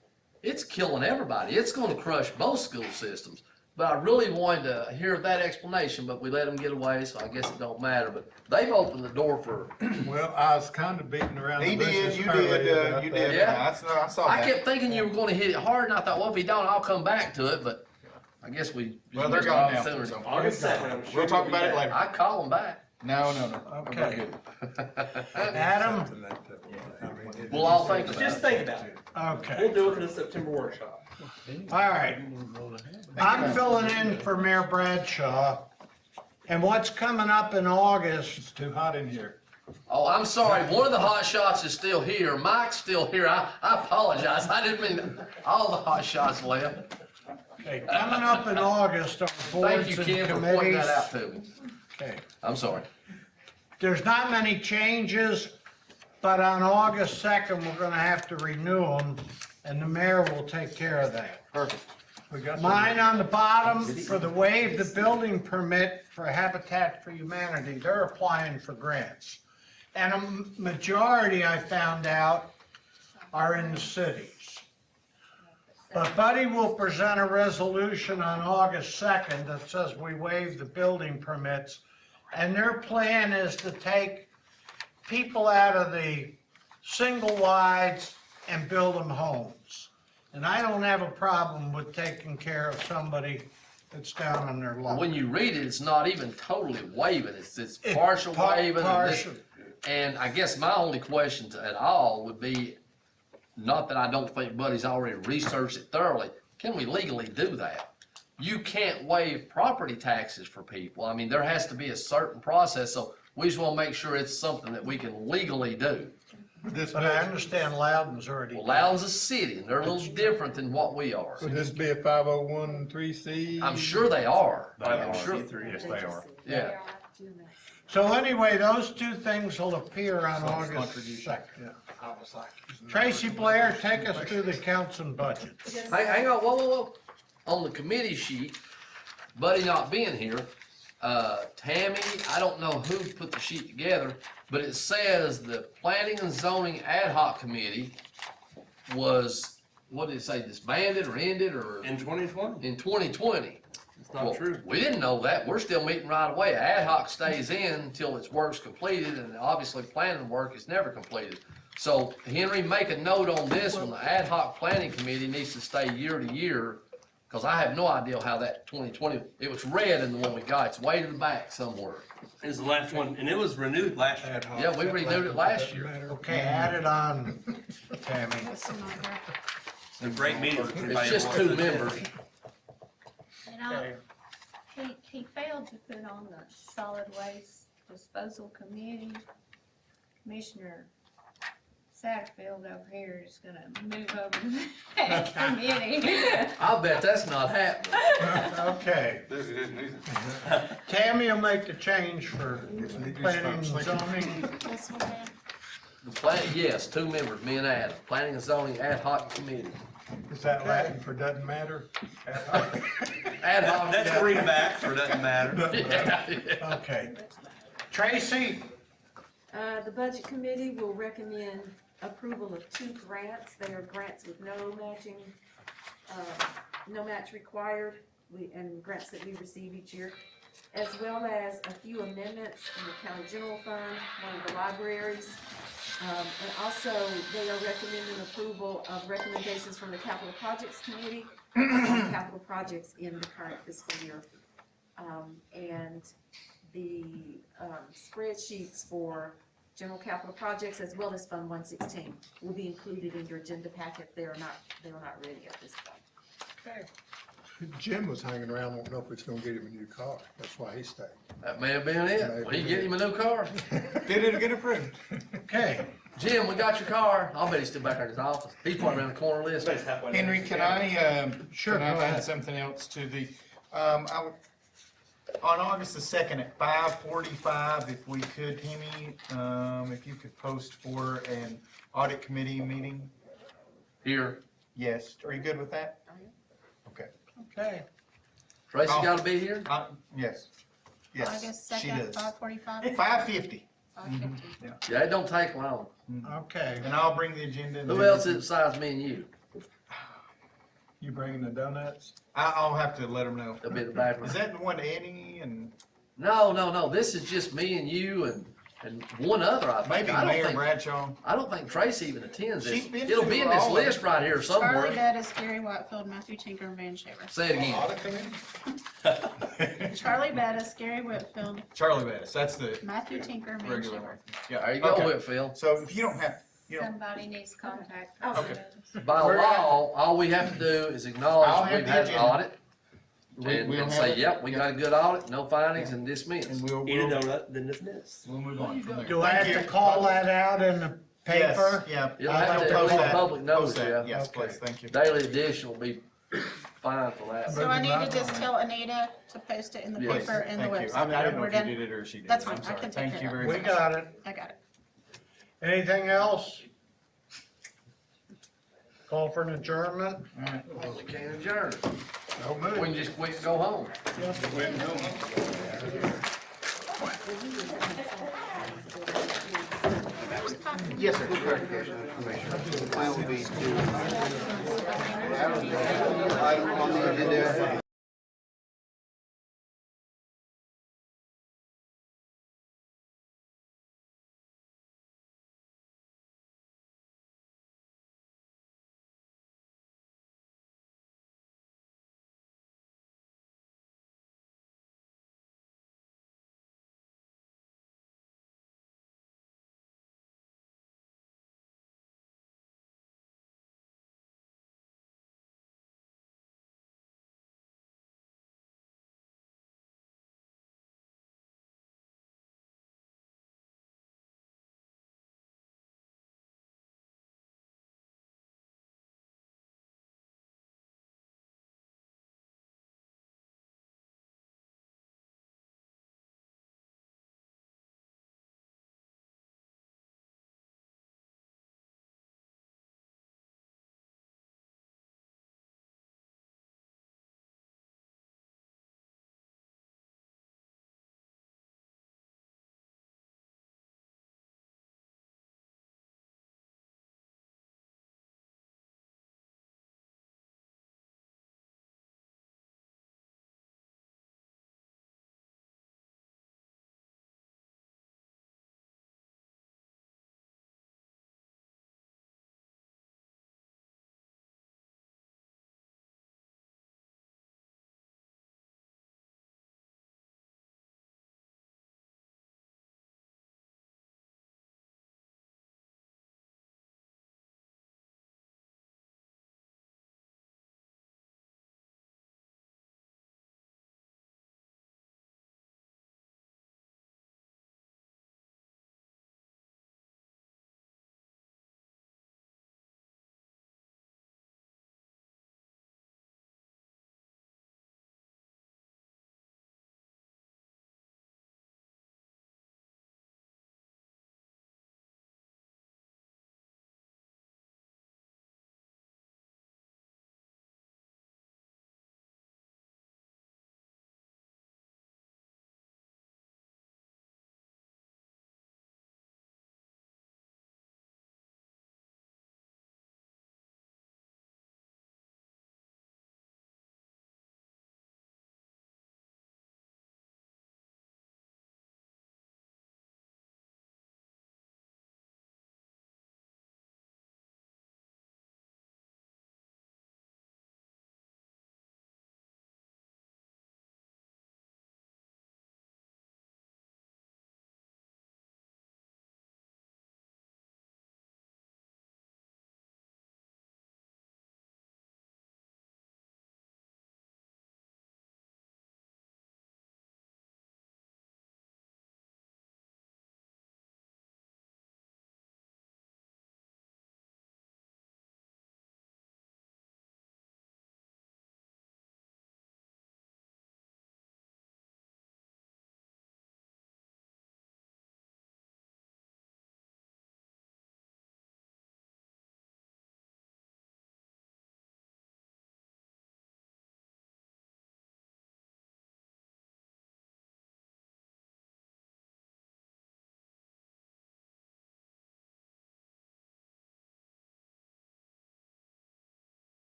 It's killing everybody. It's gonna crush both school systems. But I really wanted to hear that explanation, but we let them get away, so I guess it don't matter. But they've opened the door for, Well, I was kind of beating around He the did, bushes you earlier did, about you that. did. Yeah. I saw I that. kept thinking you were gonna hit it hard, and I thought, well, if he don't, I'll come back to it, but I guess we. Well, they're gone now. Sooner. So August 2nd. we'll talk about it later. I call him back. No. Okay. Good. Adam? We'll all think about Just it. think about it. Okay. We'll do it in the September workshop. All right. I'm filling in for Mayor Bradshaw. And what's coming up in August? It's too hot in here. Oh, I'm sorry, one of the hot shots is still here, Mike's still here, I apologize, I didn't mean, all the hot shots left. Okay, coming up in August are Thank boards you, and Ken, for pointing committees. that out to me. Okay. I'm sorry. There's not many changes, but on August 2nd, we're gonna have to renew them, and the mayor will take care of that. Perfect. We got Mine on the bottom, for the waive the building permit for Habitat for Humanity, they're applying for grants. And a majority, I found out, are in the cities. But Buddy will present a resolution on August 2nd that says we waive the building permits. And their plan is to take people out of the single wides and build them homes. And I don't have a problem with taking care of somebody that's down on their luck. When you read it, it's not even totally waiving, it's partial waiving. Partial. And I guess my only question at all would be, not that I don't think Buddy's already researched it thoroughly, can we legally do that? You can't waive property taxes for people. I mean, there has to be a certain process, so we just wanna make sure it's something that we can legally do. This, But I understand Loudon's already. Well, Loudon's a city, and they're a little different than what we are. would this be a 501(c)(3)? I'm sure they are. They I'm are. sure, Yes, they are. yeah. So anyway, those two things will appear on August 2nd. Tracy Blair, take us through the counts and budgets. Hang on, whoa. On the committee sheet, Buddy not being here, Tammy, I don't know who put the sheet together, but it says the Planning and Zoning Ad Hoc Committee was, what did it say, disbanded or ended or? In 2020, In 2020. it's not Well, true. We didn't know that. We're still meeting right away. Ad hoc stays in until its work's completed, and obviously planning work is never completed. So Henry, make a note on this one. The ad hoc planning committee needs to stay year to year, because I have no idea how that 2020, it was red in the one we got. It's way to the back somewhere. It was the last one, and it was renewed last year. Yeah, we renewed it last year. Okay, add it on, Tammy. The great meetings. It's just two members. And he failed to put on the solid waste disposal committee. Commissioner Satterfield over here is gonna move over to that committee. I'll bet that's not happening. Okay, Dizzy didn't either. Tammy will make the change for planning and zoning. This one, man. The plan, yes, two members, me and Adam, planning and zoning ad hoc committee. Is that Latin for doesn't matter? Ad hoc. That's greenback, for doesn't matter. Yeah. Okay. Tracy, The budget committee will recommend approval of 2 grants. They are grants with no matching, no match required, and grants that we receive each year, as well as a few amendments in the county general fund, one of the libraries. And also, they are recommending approval of recommendations from the capital projects committee on capital projects in the current fiscal year. And the spreadsheets for general capital projects as well as Fund 116 will be included in your agenda packet. They are not ready at this point. Jim was hanging around, won't know if it's gonna get him a new car. That's why he stayed. That may have been it. Well, he get him a new car. Did it get approved? okay. Jim, we got your car. I'll bet he's still back in his office. He's probably around the corner list. Henry, can I, Sure, can I go add ahead. something else to the, on August the 2nd at 5:45, if we could, Henny, if you could post for an audit committee meeting? Here. Yes, are you good with that? Okay. Okay. Tracy gotta be here? Yes. Yes, August she 2nd, does. 5:45. 5:50, Yeah, it don't take long. Okay. and I'll bring the agenda. and Who then- else is besides me and you? You bringing the donuts? I'll have to let them know. They'll be in the back. Is that the one Eddie and No. This is just me and you and one other, I think. maybe Mayor Bradshaw? I don't think Tracy even attends this. She's been It'll to be in this all of list it. right here Charlie somewhere. Bettis, Gary Whitefield, Matthew Tinker, and Van Shaver. Say it again. Audit committee? Charlie Bettis, Gary Whitfield, Charlie Bettis, that's the Matthew Tinker, and Van regular Shaver. one. Yeah. There you go, Okay. Whitfield. So if you don't have, Somebody needs contact. Okay. By We're at- law, all we have to do is acknowledge I'll that have we've the had an agenda. audit. and say, yep, we got a good audit, no findings, and dismiss. And we'll, Eat a we'll, donut, then dismiss. we'll move on from there. Do I Thank have to you. call that out in the Yes, paper? yeah. You'll have to Post post that. public notice, Post that. yeah. Yes, please, thank you. Daily edition will be fine for that. So I need to just tell Anita to post it in the Yes. paper and the Thank you. website. I didn't know We're if you done? did it or she did it. That's fine. I'm I sorry. can take Thank care you of very We much. got it. I got it. Anything else? Call for an adjournment? Well, we can't adjourn. Don't move. We can just quit and go home. Yes, sir. Clarification, Commissioner. The plan will be to have an item on the agenda